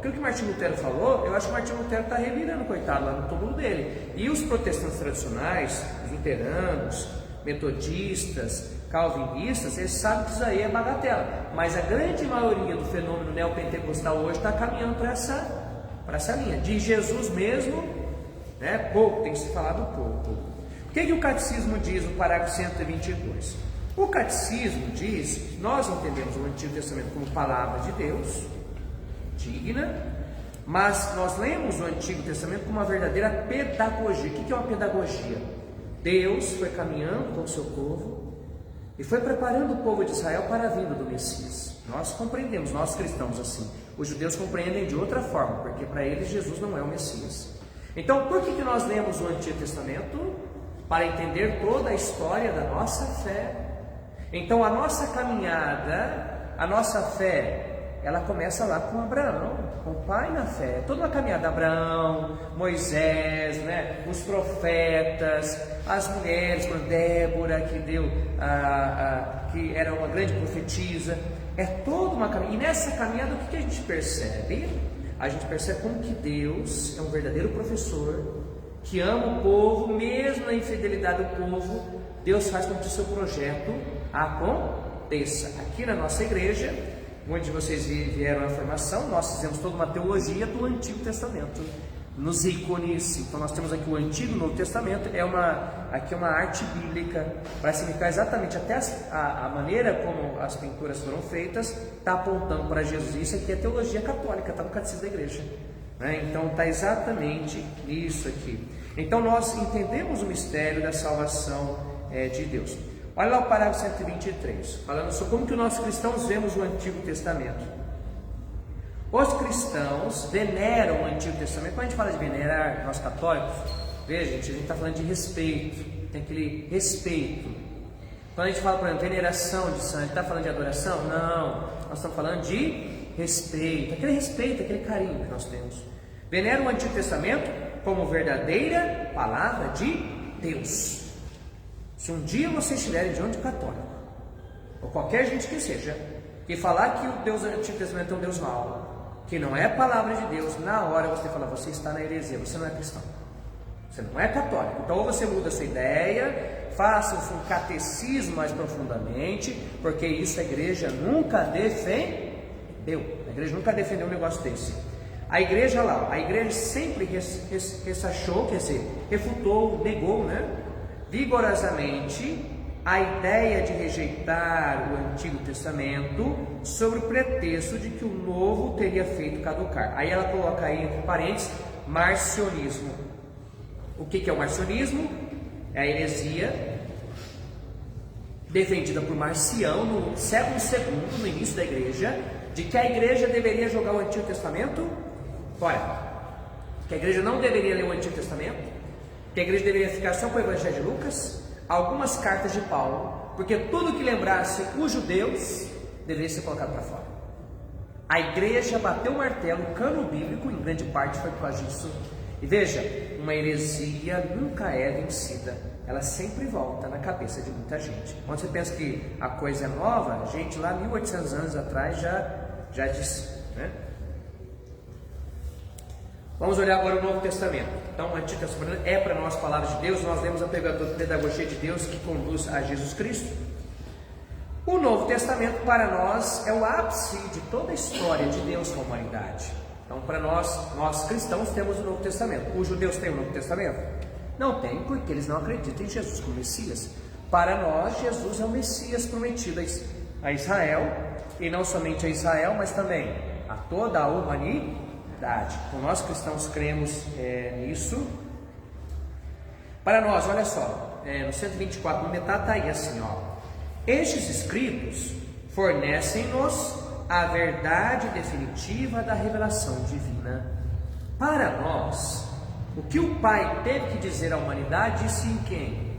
eu acho que Martinho Lutero está revirando, coitado, lá no túmulo dele. E os protestantes tradicionais, os luteranos, metodistas, calvinistas, eles sabem que isso aí é bagatela. Mas a grande maioria do fenômeno neopentecostal hoje está caminhando para essa linha. De Jesus mesmo, né, pouco, tem se falado pouco. O que o Catecismo diz no parágrafo 122? O Catecismo diz que nós entendemos o Antigo Testamento como palavra de Deus, digna, Mas nós lemos o Antigo Testamento como uma verdadeira pedagogia. O que é uma pedagogia? Deus foi caminhando com o seu povo e foi preparando o povo de Israel para a vinda do Messias. Nós compreendemos, nós cristãos assim. Os judeus compreendem de outra forma, porque para eles Jesus não é o Messias. Então, por que nós lemos o Antigo Testamento? Para entender toda a história da nossa fé. Então, a nossa caminhada, a nossa fé, ela começa lá com Abraão, com o pai na fé. Toda uma caminhada, Abraão, Moisés, né? Os profetas, as mulheres, como Débora, que era uma grande profetisa. É toda uma caminhada. E nessa caminhada, o que a gente percebe? A gente percebe como que Deus é um verdadeiro professor, que ama o povo, mesmo na infidelidade do povo. Deus faz com que o seu projeto aconteça. Aqui na nossa igreja, onde vocês vieram à formação, nós fizemos toda uma teologia do Antigo Testamento, nos ícones. Então nós temos aqui o Antigo e o Novo Testamento. Aqui é uma arte bíblica para significar exatamente até a maneira como as pinturas foram feitas, está apontando para Jesus. Isso aqui é teologia católica, está no Catecismo da Igreja, né? Então está exatamente isso aqui. Então nós entendemos o mistério da salvação de Deus. Olha lá o parágrafo 123, falando sobre como que nós cristãos vemos o Antigo Testamento. Os cristãos veneram o Antigo Testamento. Quando a gente fala de venerar, nós católicos, veja, gente, a gente está falando de respeito, tem aquele respeito. Quando a gente fala, por exemplo, veneração de santo, a gente está falando de adoração? Não, nós estamos falando de respeito, aquele carinho que nós temos. Veneram o Antigo Testamento como verdadeira palavra de Deus. Se um dia vocês estiverem diante de um católico, ou qualquer gente que seja, e falar que o Deus do Antigo Testamento é um Deus mau, que não é a palavra de Deus, na hora você fala, você está na heresia, você não é cristão, você não é católico. Então ou você muda a sua ideia, faça um catecismo mais profundamente, porque isso a igreja nunca defendeu. A igreja nunca defendeu um negócio desse. A igreja sempre ressachou, quer dizer, refutou, negou, né, vigorosamente a ideia de rejeitar o Antigo Testamento sobre o pretexto de que o Novo teria feito caducar. Aí ela coloca aí entre parênteses marcionismo. O que é o marcionismo? É a heresia defendida por Marcião no século II, no início da igreja, de que a igreja deveria jogar o Antigo Testamento fora, que a igreja não deveria ler o Antigo Testamento, que a igreja deveria ficar só com o Evangelho de Lucas, algumas cartas de Paulo, porque tudo que lembrasse os judeus deveria ser colocado para fora. A igreja bateu o martelo, o cano bíblico, em grande parte foi por causa disso. E veja, uma heresia nunca é vencida, ela sempre volta na cabeça de muita gente. Quando você pensa que a coisa é nova, a gente lá 1800 anos atrás já disse, né? Vamos olhar agora o Novo Testamento. Então, o Antigo Testamento é para nós palavras de Deus. Nós lemos a pedagogia de Deus que conduz a Jesus Cristo. O Novo Testamento para nós é o ápice de toda a história de Deus com a humanidade. Então, para nós cristãos temos o Novo Testamento. Os judeus têm o Novo Testamento? Não tem, porque eles não acreditam em Jesus como Messias. Para nós, Jesus é o Messias prometido a Israel, e não somente a Israel, mas também a toda a humanidade. Então nós cristãos cremos nisso. Para nós, olha só, no 124, no metade está aí assim, ó: estes escritos fornecem-nos a verdade definitiva da revelação divina. Para nós, o que o Pai teve que dizer à humanidade, disse em quem?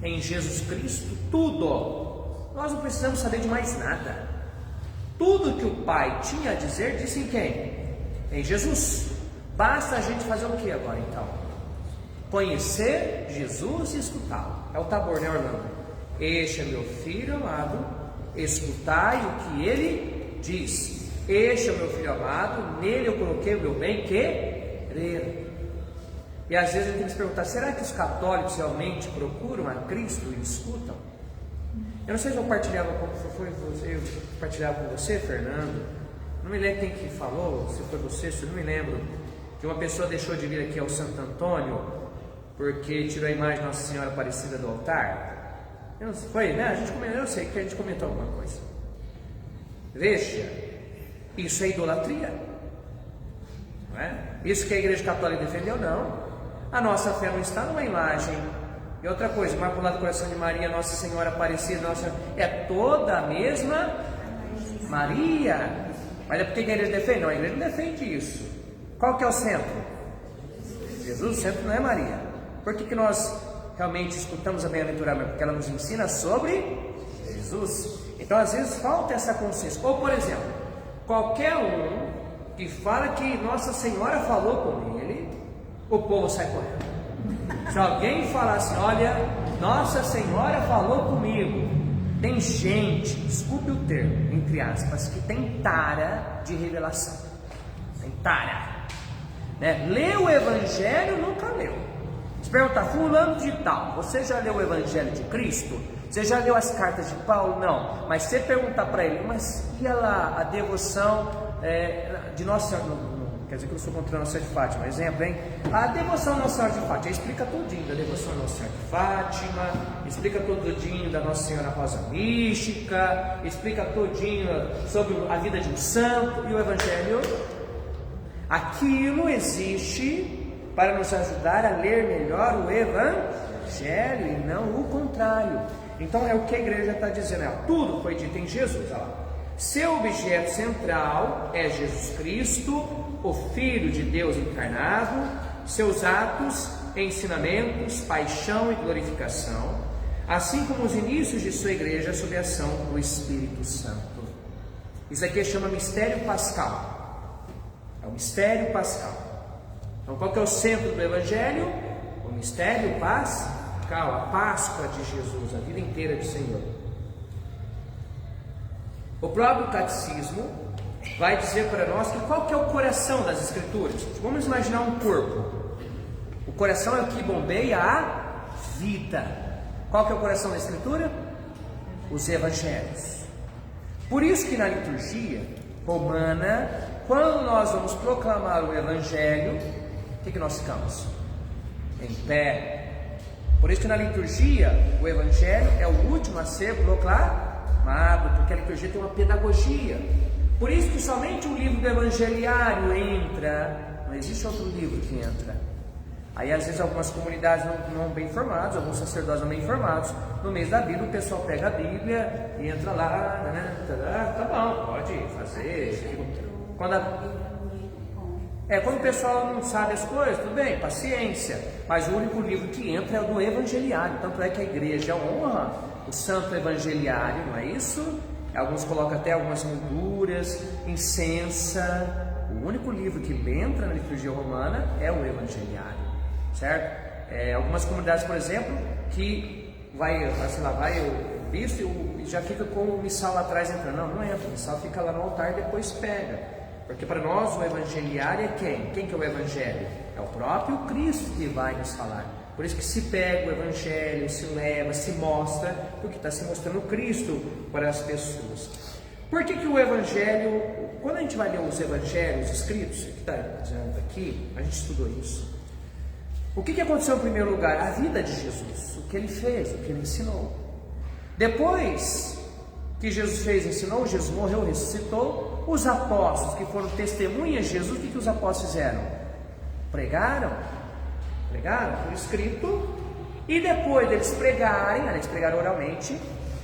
Em Jesus Cristo, tudo. Nós não precisamos saber de mais nada. Tudo que o Pai tinha a dizer, disse em quem? Em Jesus. Basta a gente fazer o que agora então? Conhecer Jesus e escutá-lo. É o Tabor, né, Orlando? Este é meu filho amado, escutai o que ele diz. Este é o meu filho amado, nele eu coloquei o meu bem querer. E às vezes a gente tem que se perguntar, será que os católicos realmente procuram a Cristo e escutam? Eu não sei se eu compartilhava com você, Fernando. Não me lembro quem que falou, se foi você, se eu não me lembro, que uma pessoa deixou de vir aqui ao Santo Antônio porque tirou a imagem de Nossa Senhora Aparecida do altar. Eu não sei, foi, né? Eu sei que a gente comentou alguma coisa. Veja, isso é idolatria. Não é? Isso que a Igreja Católica defendeu, não. A nossa fé não está numa imagem. E outra coisa, Imaculado Coração de Maria, Nossa Senhora Aparecida, é toda a mesma Maria. Mas é porque a Igreja defende? Não, a Igreja não defende isso. Qual que é o centro? Jesus, o centro não é Maria. Por que nós realmente escutamos a bem-aventurança? Porque ela nos ensina sobre Jesus. Então às vezes falta essa consciência. Ou por exemplo, qualquer um que fala que Nossa Senhora falou com ele, o povo sai correndo. Se alguém falar assim, olha, Nossa Senhora falou comigo, tem gente, desculpe o termo, entre aspas, que tem tara de revelação. Tem tara, né? Leu o Evangelho, nunca leu. Se perguntar, fulano de tal, você já leu o Evangelho de Cristo? Você já leu as cartas de Paulo? Não. Mas se você perguntar para ele, mas e lá a devoção de Nossa Senhora? Quer dizer que eu sou contra a Nossa Senhora de Fátima, exemplo, hein? A devoção à Nossa Senhora de Fátima, explica tudinho da devoção à Nossa Senhora de Fátima, explica tudinho da Nossa Senhora Rosa Mística, explica tudinho sobre a vida de um santo e o Evangelho. Aquilo existe para nos ajudar a ler melhor o Evangelho e não o contrário. Então é o que a igreja está dizendo, tudo foi dito em Jesus, olha lá. Seu objeto central é Jesus Cristo, o Filho de Deus encarnado, seus atos, ensinamentos, paixão e glorificação, assim como os inícios de sua igreja sob a ação do Espírito Santo. Isso aqui chama mistério pascal. É o mistério pascal. Então qual que é o centro do Evangelho? O mistério pascal, a Páscoa de Jesus, a vida inteira do Senhor. O próprio catecismo vai dizer para nós que qual que é o coração das Escrituras. Vamos imaginar um corpo. O coração é o que bombeia a vida. Qual que é o coração da Escritura? Os Evangelhos. Por isso que na liturgia romana, quando nós vamos proclamar o Evangelho, o que nós ficamos? Em pé. Por isso que na liturgia o Evangelho é o último a ser proclamado, porque a liturgia tem uma pedagogia. Por isso que somente o livro do Evangeliário entra, não existe outro livro que entra. Aí às vezes algumas comunidades não bem informadas, alguns sacerdotes não bem informados, no mês da Bíblia o pessoal pega a Bíblia e entra lá, né? Tá bom, pode fazer. Quando o pessoal não sabe as coisas, tudo bem, paciência. Mas o único livro que entra é o do Evangeliário. Tanto é que a igreja honra o Santo Evangeliário, não é isso? Alguns colocam até algumas molduras, incensa. O único livro que entra na liturgia romana é o Evangeliário, certo? Algumas comunidades, por exemplo, que vai o bispo e já fica com o missal lá atrás entrando. Não entra, o missal fica lá no altar e depois pega. Porque para nós o Evangeliário é quem? Quem que é o Evangelho? É o próprio Cristo que vai nos falar. Por isso que se pega o Evangelho, se leva, se mostra, porque está se mostrando Cristo para as pessoas. Por que o Evangelho, quando a gente vai ler os Evangelhos escritos, que está dizendo aqui, a gente estudou isso. O que aconteceu em primeiro lugar? A vida de Jesus, o que ele fez, o que ele ensinou. Depois que Jesus fez e ensinou, Jesus morreu, ressuscitou. Os apóstolos que foram testemunhas de Jesus, o que os apóstolos fizeram? Pregaram por escrito, e depois deles pregarem, eles pregaram oralmente,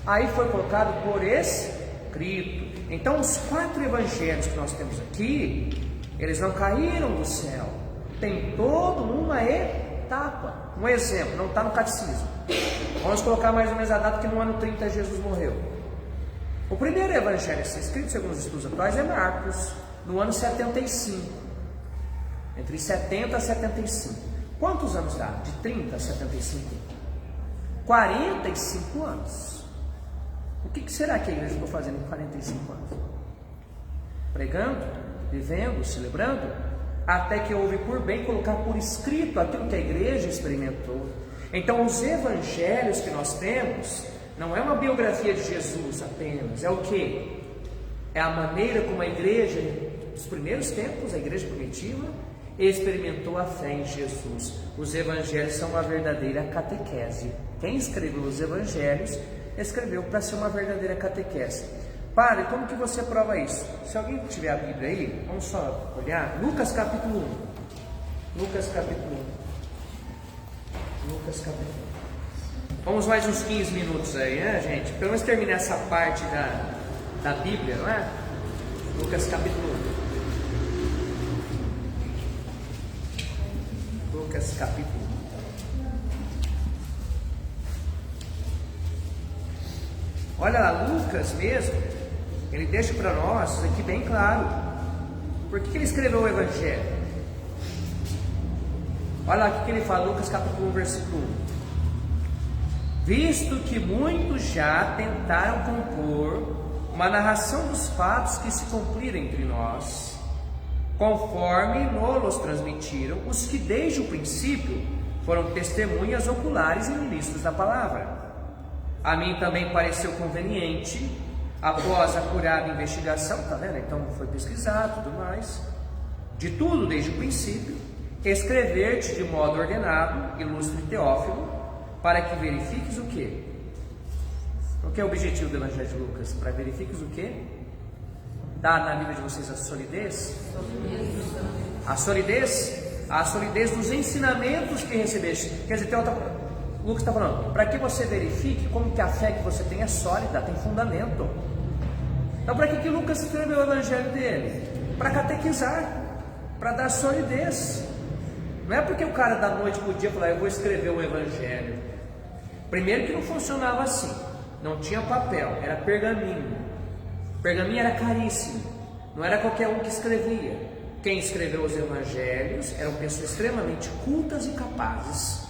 aí foi colocado por escrito. Então os 4 evangelhos que nós temos aqui, eles não caíram do céu, tem toda uma etapa. Um exemplo, não está no catecismo, vamos colocar mais ou menos a data que no ano 30 Jesus morreu. O primeiro evangelho a ser escrito, segundo os estudos atuais, é Marcos, no ano 75, entre 70 a 75. Quantos anos dá? De 30 a 75? 45 anos. O que será que a igreja ficou fazendo em 45 anos? Pregando, vivendo, celebrando, até que houve por bem colocar por escrito aquilo que a igreja experimentou. Então os evangelhos que nós temos não é uma biografia de Jesus apenas, é o que? É a maneira como a igreja, nos primeiros tempos, a igreja primitiva, experimentou a fé em Jesus. Os evangelhos são uma verdadeira catequese. Quem escreveu os evangelhos, escreveu para ser uma verdadeira catequese. Padre, como que você prova isso? Se alguém tiver a Bíblia aí, vamos só olhar. Lucas capítulo 1. Lucas capítulo 1. Lucas capítulo 1. Vamos mais uns 15 minutos aí, né, gente? Pelo menos terminar essa parte da Bíblia, não é? Lucas capítulo 1. Lucas capítulo 1. Olha lá, Lucas mesmo, ele deixa para nós aqui bem claro. Por que ele escreveu o Evangelho? Olha lá o que ele fala, Lucas capítulo 1, versículo 1. Visto que muitos já tentaram compor uma narração dos fatos que se cumpriram entre nós, conforme nos transmitiram os que desde o princípio foram testemunhas oculares e ministros da palavra. A mim também pareceu conveniente, após a acurada investigação, tá vendo? Então foi pesquisado, tudo mais, de tudo desde o princípio, escrever-te de modo ordenado, ilustre Teófilo, para que verifiques o quê? O que é o objetivo do Evangelho de Lucas? Para verifiques o quê? Dá na Bíblia de vocês a solidez? A solidez dos ensinamentos que recebeste. Quer dizer, Lucas está falando, para que você verifique como que a fé que você tem é sólida, tem fundamento. Então, para que Lucas escreveu o Evangelho dele? Para catequizar, para dar solidez. Não é porque o cara da noite para o dia falar, eu vou escrever o Evangelho. Primeiro que não funcionava assim, não tinha papel, era pergaminho. Pergaminho era caríssimo, não era qualquer um que escrevia. Quem escreveu os Evangelhos eram pessoas extremamente cultas e capazes.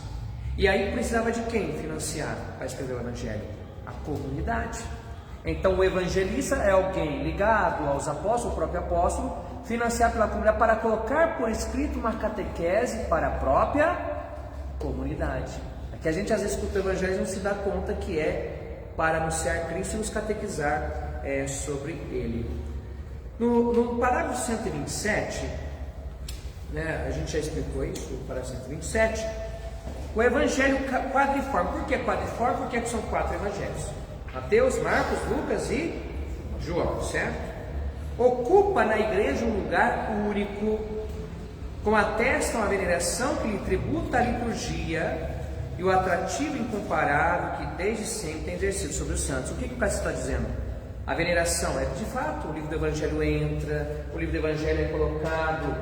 E aí precisava de quem financiar para escrever o Evangelho? A comunidade. Então o evangelista é alguém ligado aos apóstolos, o próprio apóstolo, financiado pela comunidade para colocar por escrito uma catequese para a própria comunidade. Aqui a gente às vezes escuta o Evangelho e não se dá conta que é para anunciar Cristo e nos catequizar sobre Ele. No parágrafo 127, né, a gente já explicou isso, no parágrafo 127, o Evangelho quadriforme. Por que quadriforme? Porque são 4 Evangelhos: Mateus, Marcos, Lucas e João, certo? Ocupa na igreja um lugar único, como atestam a veneração que lhe tributa a liturgia e o atrativo incomparável que desde sempre tem exercido sobre os santos. O que o Cássio está dizendo? A veneração é de fato, o livro do Evangelho entra, o livro do Evangelho é colocado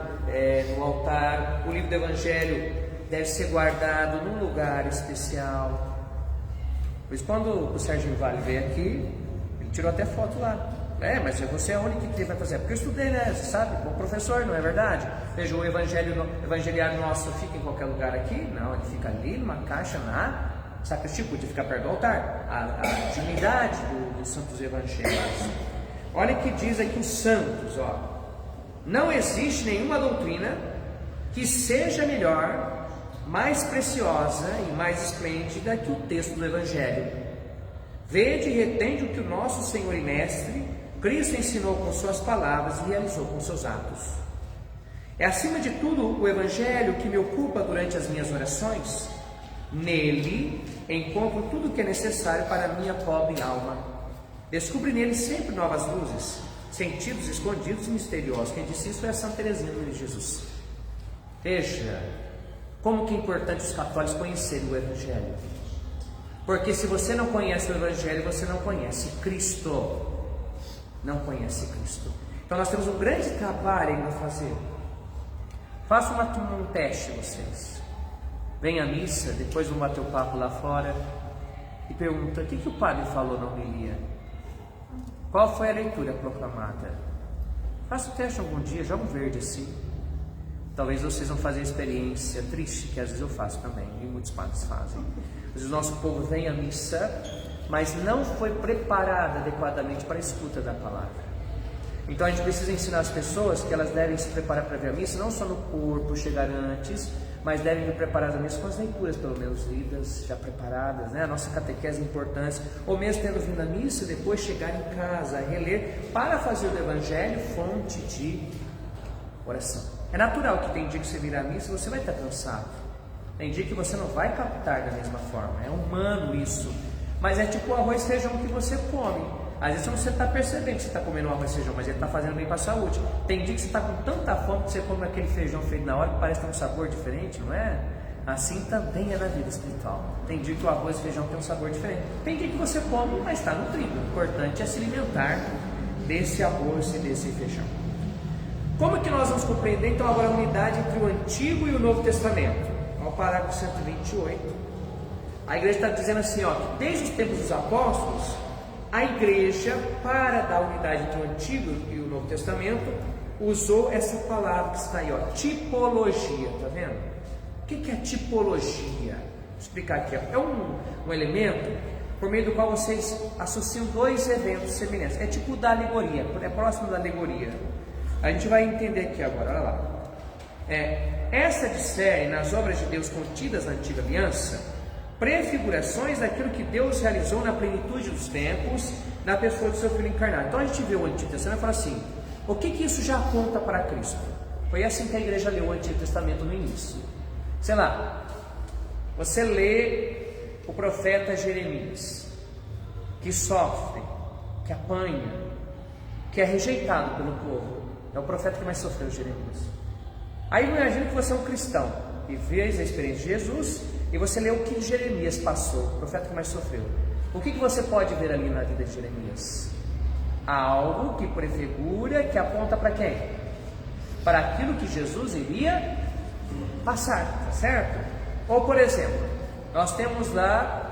no altar, o livro do Evangelho deve ser guardado num lugar especial. Pois quando o Serginho Vale veio aqui, ele tirou até foto lá. Mas você é a única que vai fazer. Porque eu estudei, né? Você sabe? Bom professor, não é verdade? Veja, o evangeliário nosso fica em qualquer lugar aqui? Não, ele fica ali numa caixa na sacristia, podia ficar perto do altar. A dignidade dos santos evangelhos. Olha o que diz aqui os santos, ó. Não existe nenhuma doutrina que seja melhor, mais preciosa e mais esplêndida que o texto do Evangelho. Vede e retende o que o nosso Senhor e Mestre Cristo ensinou com suas palavras e realizou com seus atos. É acima de tudo o Evangelho que me ocupa durante as minhas orações. Nele encontro tudo o que é necessário para a minha pobre alma. Descubro nele sempre novas luzes, sentidos escondidos e misteriosos. Quem disse isso é a Santa Teresinha de Jesus. Veja como que é importante os católicos conhecerem o Evangelho. Porque se você não conhece o Evangelho, você não conhece Cristo. Não conhece Cristo. Então nós temos um grande trabalho ainda a fazer. Faça um teste vocês. Venha à missa, depois vão bater o papo lá fora e pergunta: o que o padre falou na homilia? Qual foi a leitura proclamada? Faça o teste algum dia, joga um verde assim. Talvez vocês vão fazer a experiência triste, que às vezes eu faço também, e muitos padres fazem. Às vezes o nosso povo vem à missa, mas não foi preparado adequadamente para a escuta da palavra. Então a gente precisa ensinar as pessoas que elas devem se preparar para ver a missa, não só no corpo, chegar antes, mas devem vir preparadas a missa com as leituras, pelo menos lidas, já preparadas, né? A nossa catequese é importante, ou mesmo tendo vindo à missa, depois chegar em casa, reler, para fazer do Evangelho fonte de oração. É natural que tem dia que você vir à missa e você vai estar cansado. Tem dia que você não vai captar da mesma forma. É humano isso. Mas é tipo o arroz e feijão que você come. Às vezes você está percebendo que você está comendo arroz e feijão, mas ele está fazendo bem para a saúde. Tem dia que você está com tanta fome que você come aquele feijão feito na hora que parece ter um sabor diferente, não é? Assim também é na vida espiritual. Tem dia que o arroz e feijão tem um sabor diferente. Tem dia que você come, mas está nutrido. O importante é se alimentar desse arroz e desse feijão. Como que nós vamos compreender então agora a unidade entre o Antigo e o Novo Testamento? Ao parágrafo 128, a igreja está dizendo assim, ó, que desde os tempos dos apóstolos, a igreja, para dar unidade entre o Antigo e o Novo Testamento, usou essa palavra que está aí, ó, tipologia, tá vendo? O que é tipologia? Vou explicar aqui, ó. É um elemento por meio do qual vocês associam dois eventos semelhantes. É tipo da alegoria, é próximo da alegoria. A gente vai entender aqui agora, olha lá. Essa discerne nas obras de Deus contidas na Antiga Aliança, prefigurações daquilo que Deus realizou na plenitude dos tempos, na pessoa do seu Filho encarnado. Então a gente vê o Antigo Testamento e fala assim, o que isso já aponta para Cristo? Foi assim que a igreja leu o Antigo Testamento no início. Sei lá, você lê o profeta Jeremias, que sofre, que apanha, que é rejeitado pelo povo. É o profeta que mais sofreu, Jeremias. Aí imagina que você é um cristão e vês a experiência de Jesus e você lê o que Jeremias passou, o profeta que mais sofreu. O que você pode ver ali na vida de Jeremias? Algo que prefigura, que aponta para quem? Para aquilo que Jesus iria passar, tá certo? Ou por exemplo, nós temos lá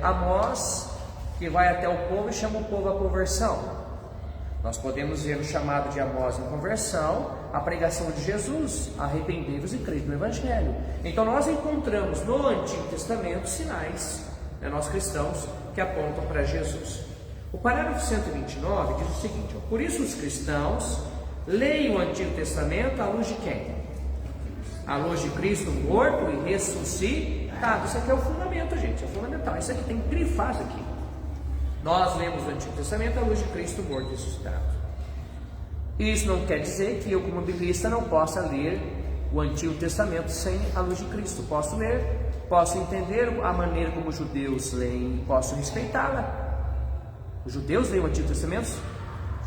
Amós, que vai até o povo e chama o povo à conversão. Nós podemos ver o chamado de Amós em conversão, a pregação de Jesus, arrependei-vos e crede no Evangelho. Então nós encontramos no Antigo Testamento sinais, nós cristãos, que apontam para Jesus. O parágrafo 129 diz o seguinte, ó, por isso os cristãos leem o Antigo Testamento à luz de quem? À luz de Cristo morto e ressuscitado. Isso aqui é o fundamento, gente, é fundamental. Isso aqui tem que grifar isso aqui. Nós lemos o Antigo Testamento à luz de Cristo morto e ressuscitado. Isso não quer dizer que eu, como biblista, não possa ler o Antigo Testamento sem a luz de Cristo. Posso ler, posso entender a maneira como os judeus leem, posso respeitá-la. Os judeus leem o Antigo Testamento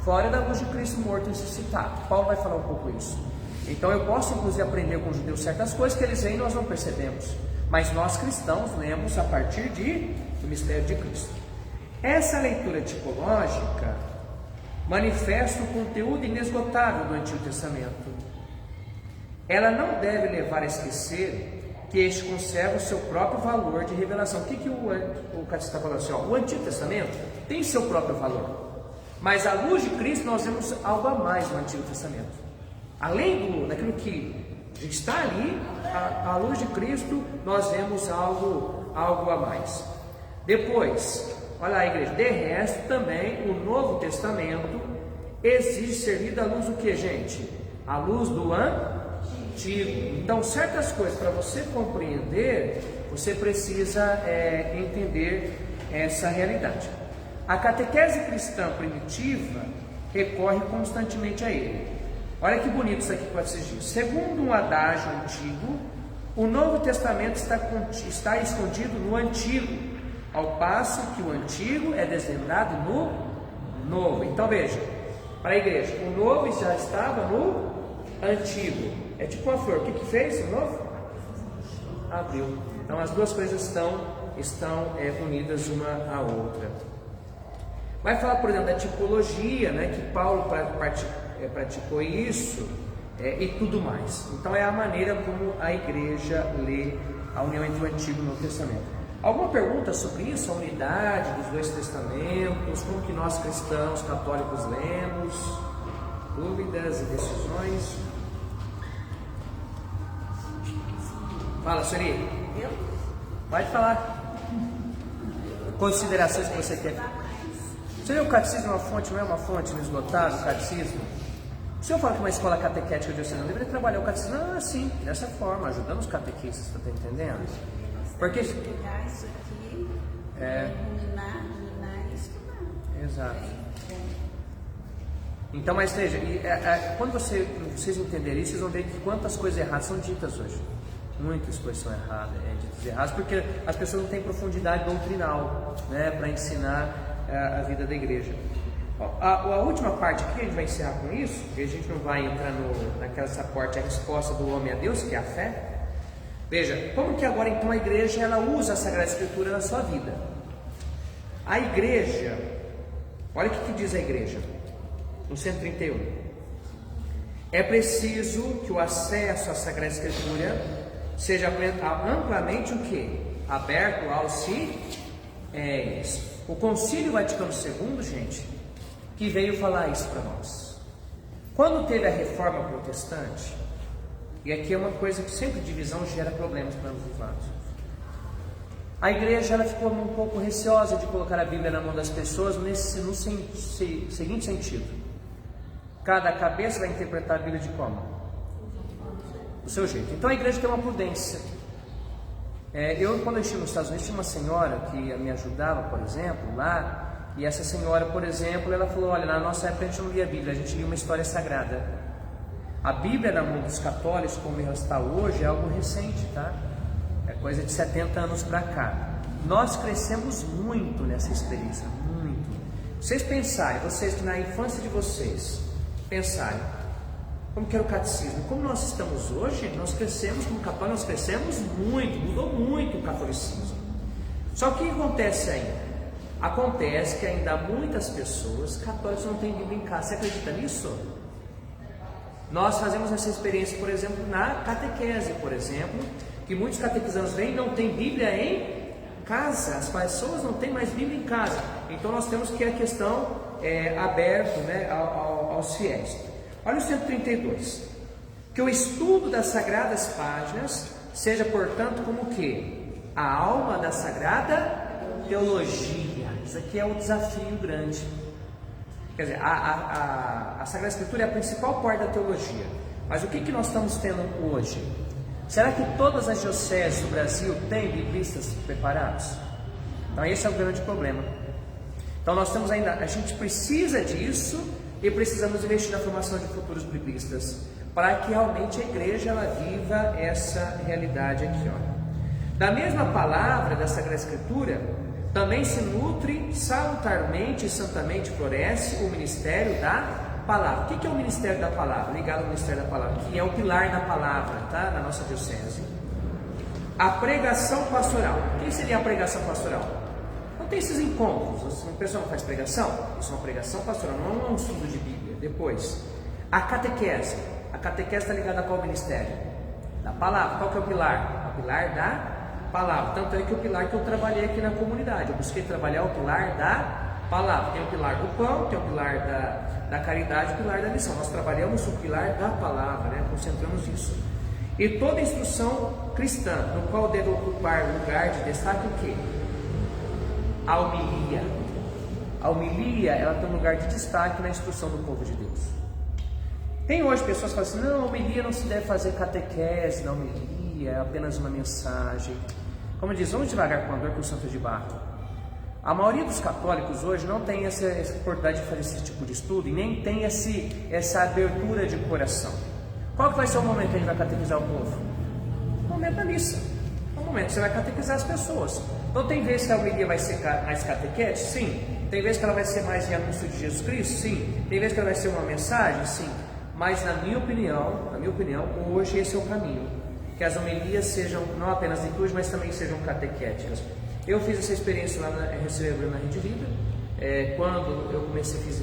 fora da luz de Cristo morto e ressuscitado. Paulo vai falar um pouco isso. Então eu posso inclusive aprender com os judeus certas coisas que eles leem e nós não percebemos. Mas nós cristãos lemos a partir do mistério de Cristo. Essa leitura tipológica manifesta o conteúdo inesgotável do Antigo Testamento. Ela não deve levar a esquecer que este conserva o seu próprio valor de revelação. O que o catequista está falando assim? Ó, o Antigo Testamento tem seu próprio valor, mas à luz de Cristo nós vemos algo a mais no Antigo Testamento. Além daquilo que está ali, à luz de Cristo nós vemos algo a mais. Depois, olha lá, igreja, de resto também o Novo Testamento exige servir da luz do que, gente? A luz do Antigo. Então, certas coisas para você compreender, você precisa entender essa realidade. A catequese cristã primitiva recorre constantemente a ele. Olha que bonito isso aqui que pode ser dito. Segundo um adágio antigo, o Novo Testamento está escondido no Antigo, ao passo que o Antigo é desvendado no Novo. Então veja, para a igreja, o Novo já estava no Antigo. É tipo uma flor, o que fez o Novo? Abriu. Então as duas coisas estão unidas uma à outra. Vai falar, por exemplo, da tipologia, que Paulo praticou isso e tudo mais. Então é a maneira como a igreja lê a união entre o Antigo e o Novo Testamento. Alguma pergunta sobre isso? A unidade dos dois testamentos, como que nós cristãos católicos lemos? Dúvidas e decisões? Fala, Suri. Pode falar. Considerações que você quer. Você vê o catecismo é uma fonte, não é uma fonte inesgotável, o catecismo? Se eu falo que uma escola catequética diocesana deveria trabalhar o catecismo, sim, dessa forma, ajudando os catequistas, você está entendendo? Porque pegar isso aqui, ruminar e estudar. Exato. Então, mas veja, quando vocês entenderem isso, vocês vão ver que quantas coisas erradas são ditas hoje. Muitas coisas são ditas erradas, porque as pessoas não têm profundidade doutrinal, para ensinar a vida da igreja. A última parte aqui, a gente vai encerrar com isso, porque a gente não vai entrar naquela parte, a resposta do homem a Deus, que é a fé. Veja, como que agora então a igreja ela usa a Sagrada Escritura na sua vida? A igreja, olha o que diz a igreja, no 131. É preciso que o acesso à Sagrada Escritura seja amplamente o quê? Aberto aos fiéis. O Concílio Vaticano II, gente, que veio falar isso para nós. Quando teve a Reforma Protestante, e aqui é uma coisa que sempre divisão gera problemas para ambos os lados. A igreja ela ficou um pouco receosa de colocar a Bíblia na mão das pessoas no seguinte sentido: cada cabeça vai interpretar a Bíblia de como? Do seu jeito. Então a igreja tem uma prudência. Quando eu estive nos Estados Unidos, tinha uma senhora que me ajudava, por exemplo, lá. E essa senhora, por exemplo, ela falou: olha, na nossa época a gente não lia a Bíblia, a gente lia uma história sagrada. A Bíblia na mão dos católicos, como ela está hoje, é algo recente, tá? É coisa de 70 anos para cá. Nós crescemos muito nessa experiência, muito. Vocês pensarem, vocês que na infância de vocês, pensarem, como que era o catecismo, como nós estamos hoje, nós crescemos como católicos, nós crescemos muito, mudou muito o catolicismo. Só que o que acontece ainda? Acontece que ainda há muitas pessoas católicas não têm Bíblia em casa. Você acredita nisso? Nós fazemos essa experiência, por exemplo, na catequese, por exemplo, que muitos catequizandos vêm e não têm Bíblia em casa. As pessoas não têm mais Bíblia em casa. Então nós temos que a questão aberta, né, aos fiéis. Olha o 132. Que o estudo das sagradas páginas seja, portanto, como o quê? A alma da sagrada teologia. Isso aqui é um desafio grande. Quer dizer, a Sagrada Escritura é a principal parte da teologia. Mas o que nós estamos tendo hoje? Será que todas as dioceses do Brasil têm biblistas preparados? Então esse é o grande problema. Então nós temos ainda, a gente precisa disso e precisamos investir na formação de futuros biblistas, para que realmente a igreja ela viva essa realidade aqui, ó. Da mesma palavra da Sagrada Escritura, também se nutre salutarmente e santamente floresce o ministério da palavra. O que é o ministério da palavra? Ligado ao ministério da palavra, que é o pilar da palavra, tá? Na nossa diocese. A pregação pastoral. O que seria a pregação pastoral? Não tem esses encontros, uma pessoa não faz pregação? Isso é uma pregação pastoral, não é um estudo de Bíblia. Depois, a catequese. A catequese está ligada a qual ministério? Da palavra. Qual que é o pilar? O pilar da palavra. Tanto é que o pilar que eu trabalhei aqui na comunidade, eu busquei trabalhar o pilar da palavra. Tem o pilar do pão, tem o pilar da caridade, o pilar da missão. Nós trabalhamos o pilar da palavra, né? Concentramos isso. E toda instrução cristã, no qual deve ocupar lugar de destaque o quê? A homilia. A homilia, ela tem um lugar de destaque na instrução do povo de Deus. Tem hoje pessoas que falam assim: não, a homilia não se deve fazer catequese na homilia, é apenas uma mensagem. Como diz, vamos devagar com a dor com o santo de barro. A maioria dos católicos hoje não tem essa oportunidade de fazer esse tipo de estudo e nem tem essa abertura de coração. Qual que vai ser o momento que a gente vai catequizar o povo? O momento da missa. É o momento que você vai catequizar as pessoas. Então tem vezes que a homilia vai ser mais catequete? Sim. Tem vezes que ela vai ser mais de anúncio de Jesus Cristo? Sim. Tem vezes que ela vai ser uma mensagem? Sim. Mas na minha opinião, hoje esse é o caminho. Que as homilias sejam não apenas litúrgicas, mas também sejam catequéticas. Eu fiz essa experiência lá recebendo na Rede Vida. Quando eu comecei, fiz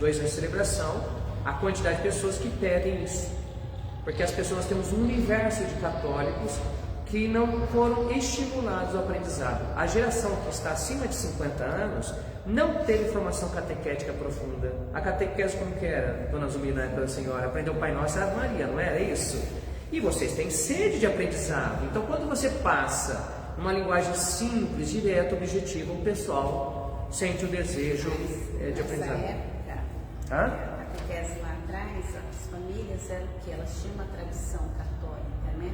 2 anos de celebração, a quantidade de pessoas que pedem isso. Porque as pessoas, nós temos um universo de católicos que não foram estimulados ao aprendizado. A geração que está acima de 50 anos não teve formação catequética profunda. A catequese como que era, Dona Zumira, Dona Senhora? Aprendeu o Pai Nosso e a Ave Maria, não era isso? E vocês têm sede de aprendizado. Então quando você passa uma linguagem simples, direta, objetiva, o pessoal sente o desejo de aprendizado. Nessa época, a catequese lá atrás, as famílias eram o que? Elas tinham uma tradição católica, né?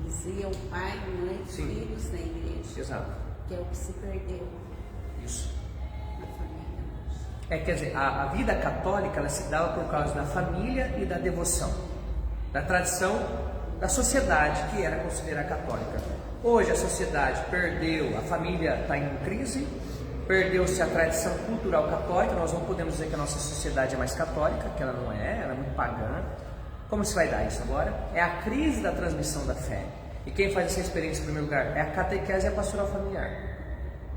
Eles iam pai, mãe, filhos na igreja. Exato. Que é o que se perdeu. Isso. Na família. Quer dizer, a vida católica ela se dava por causa da família e da devoção, da tradição da sociedade que era considerada católica. Hoje a sociedade perdeu, a família está em crise, perdeu-se a tradição cultural católica. Nós não podemos dizer que a nossa sociedade é mais católica, que ela não é, ela é muito pagã. Como se vai dar isso agora? É a crise da transmissão da fé. E quem faz essa experiência em primeiro lugar? É a catequese e a pastoral familiar.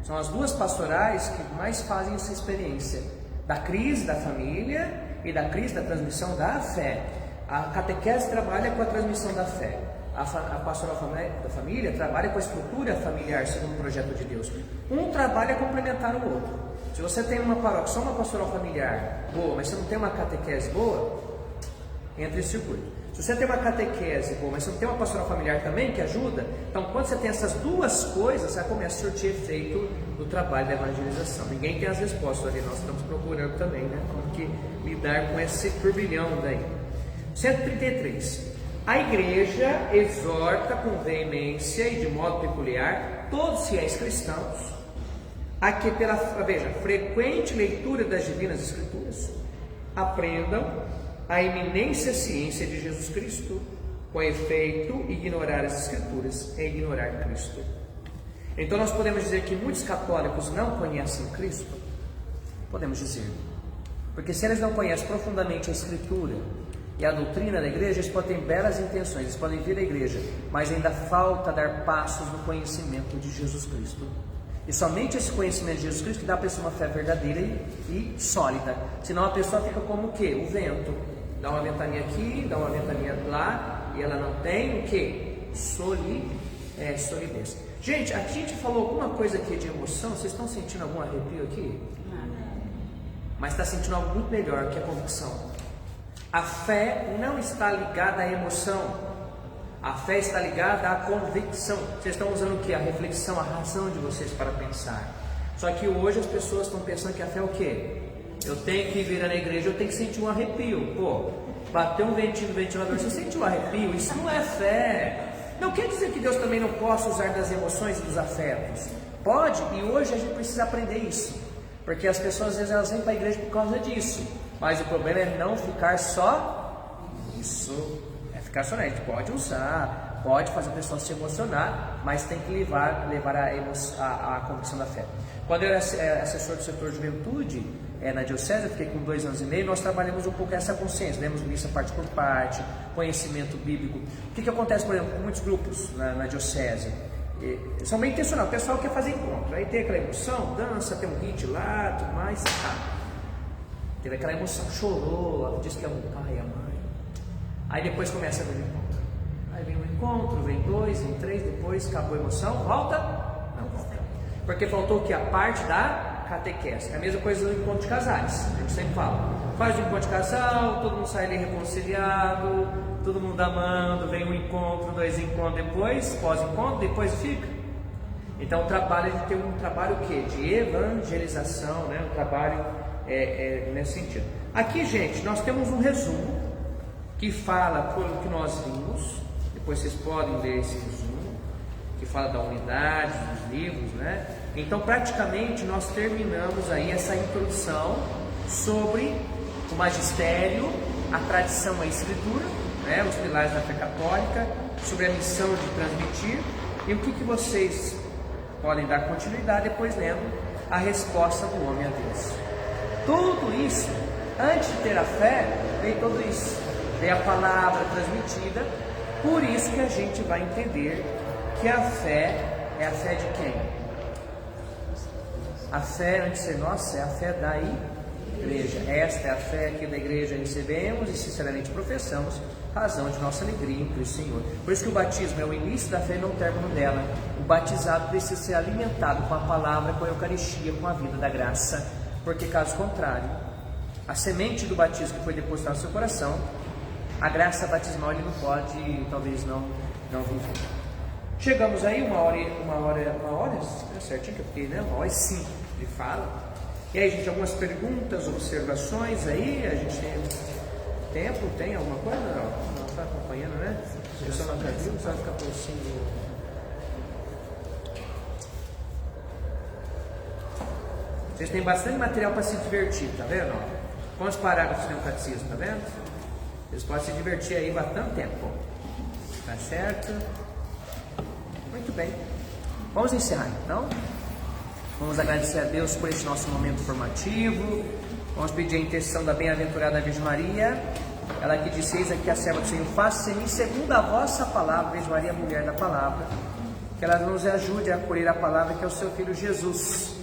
São as duas pastorais que mais fazem essa experiência da crise da família e da crise da transmissão da fé. A catequese trabalha com a transmissão da fé. A pastoral da família trabalha com a estrutura familiar segundo o projeto de Deus. Um trabalha complementar o outro. Se você tem uma paróquia, só uma pastoral familiar boa, mas você não tem uma catequese boa, entra em circuito. Se você tem uma catequese boa, mas você não tem uma pastoral familiar também que ajuda, então quando você tem essas duas coisas, você começa a surtir efeito do trabalho da evangelização. Ninguém tem as respostas ali, nós estamos procurando também, né? Como que lidar com esse turbilhão daí. 133. A igreja exorta com veemência e de modo peculiar todos os fiéis cristãos a que pela frequente leitura das divinas escrituras aprendam a iminência ciência de Jesus Cristo. Com efeito, ignorar as escrituras é ignorar Cristo. Então nós podemos dizer que muitos católicos não conhecem Cristo? Podemos dizer, porque se eles não conhecem profundamente a escritura e a doutrina da igreja, eles podem ter belas intenções, eles podem vir à igreja, mas ainda falta dar passos no conhecimento de Jesus Cristo. E somente esse conhecimento de Jesus Cristo que dá a pessoa uma fé verdadeira e sólida. Senão a pessoa fica como o quê? O vento. Dá uma ventania aqui, dá uma ventania lá, e ela não tem o quê? Solidez. Gente, a gente falou alguma coisa aqui de emoção. Vocês estão sentindo algum arrepio aqui? Mas está sentindo algo muito melhor, que a convicção. A fé não está ligada à emoção. A fé está ligada à convicção. Vocês estão usando o que? A reflexão, a razão de vocês para pensar. Só que hoje as pessoas estão pensando que a fé é o quê? Eu tenho que vir na igreja, eu tenho que sentir um arrepio. Pô, bateu um ventinho no ventilador, você sentiu um arrepio? Isso não é fé. Não quer dizer que Deus também não possa usar das emoções e dos afetos. Pode, e hoje a gente precisa aprender isso. Porque as pessoas às vezes elas vêm para a igreja por causa disso. Mas o problema é não ficar só isso. A gente pode usar, pode fazer a pessoa se emocionar, mas tem que levar a convicção da fé. Quando eu era assessor do setor de juventude na diocese, eu fiquei com 2 anos e meio, nós trabalhamos um pouco essa consciência, demos missa parte por parte, conhecimento bíblico. O que acontece, por exemplo, com muitos grupos na diocese? São bem intencionados, o pessoal quer fazer encontro, aí tem aquela emoção, dança, tem um hit lá, tudo mais, teve aquela emoção, chorou, disse que ama o pai, a mãe. Aí depois começa a vir o encontro. Aí vem um encontro, vem 2, vem 3, depois acabou a emoção, volta? Não volta. Porque faltou o que? A parte da catequese. É a mesma coisa do encontro de casais. A gente sempre fala. Faz o encontro de casal, todo mundo sai ali reconciliado, todo mundo amando, vem um encontro, 2 encontros depois, pós-encontro, depois fica. Então o trabalho, a gente tem um trabalho o quê? De evangelização, né? Um trabalho nesse sentido. Aqui, gente, nós temos um resumo que fala pelo que nós vimos, depois vocês podem ler esse resumo, que fala da unidade, dos livros, né? Então praticamente nós terminamos aí essa introdução sobre o magistério, a tradição, a escritura, né? Os pilares da fé católica, sobre a missão de transmitir, e o que vocês podem dar continuidade depois lendo a resposta do homem a Deus. Tudo isso, antes de ter a fé, veio tudo isso. É a palavra transmitida, por isso que a gente vai entender que a fé é a fé de quem? A fé, antes de ser nossa, é a fé da igreja. Esta é a fé que da igreja recebemos e sinceramente professamos, razão de nossa alegria em Cristo Senhor. Por isso que o batismo é o início da fé e não o término dela. O batizado precisa ser alimentado com a palavra, com a Eucaristia, com a vida da graça, porque caso contrário, a semente do batismo que foi depositada no seu coração, a graça batismal ele não pode, talvez não viver. Chegamos aí uma hora certinho que eu fiquei, né? 1h05 de fala. E aí, gente, algumas perguntas, observações aí, a gente tem tempo, tem alguma coisa? Não está acompanhando, né? Eu só não viu, só vai ficar por cima. Vocês têm bastante material para se divertir, tá vendo? Quantos parágrafos tem o catecismo, tá vendo? Vocês podem se divertir aí bastante tempo. Tá certo? Muito bem. Vamos encerrar então. Vamos agradecer a Deus por esse nosso momento formativo. Vamos pedir a intercessão da bem-aventurada Virgem Maria. Ela que disse: eis aqui a serva do Senhor, faça em mim segundo a vossa palavra. Virgem Maria, mulher da palavra, que ela nos ajude a acolher a palavra que é o seu Filho Jesus,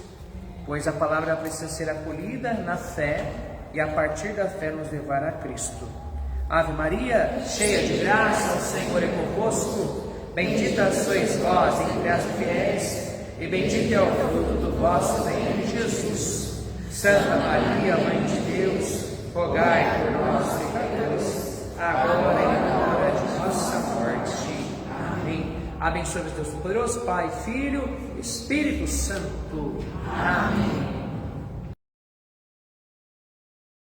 pois a palavra precisa ser acolhida na fé e a partir da fé nos levar a Cristo. Ave Maria, cheia de graça, o Senhor é convosco. Bendita sois vós entre as mulheres, e bendito é o fruto do vosso ventre, Jesus. Santa Maria, Mãe de Deus, rogai por nós, pecadores, agora e na hora de nossa morte. Amém. Abençoe-vos Deus Todo-Poderoso, Pai, Filho, Espírito Santo. Amém.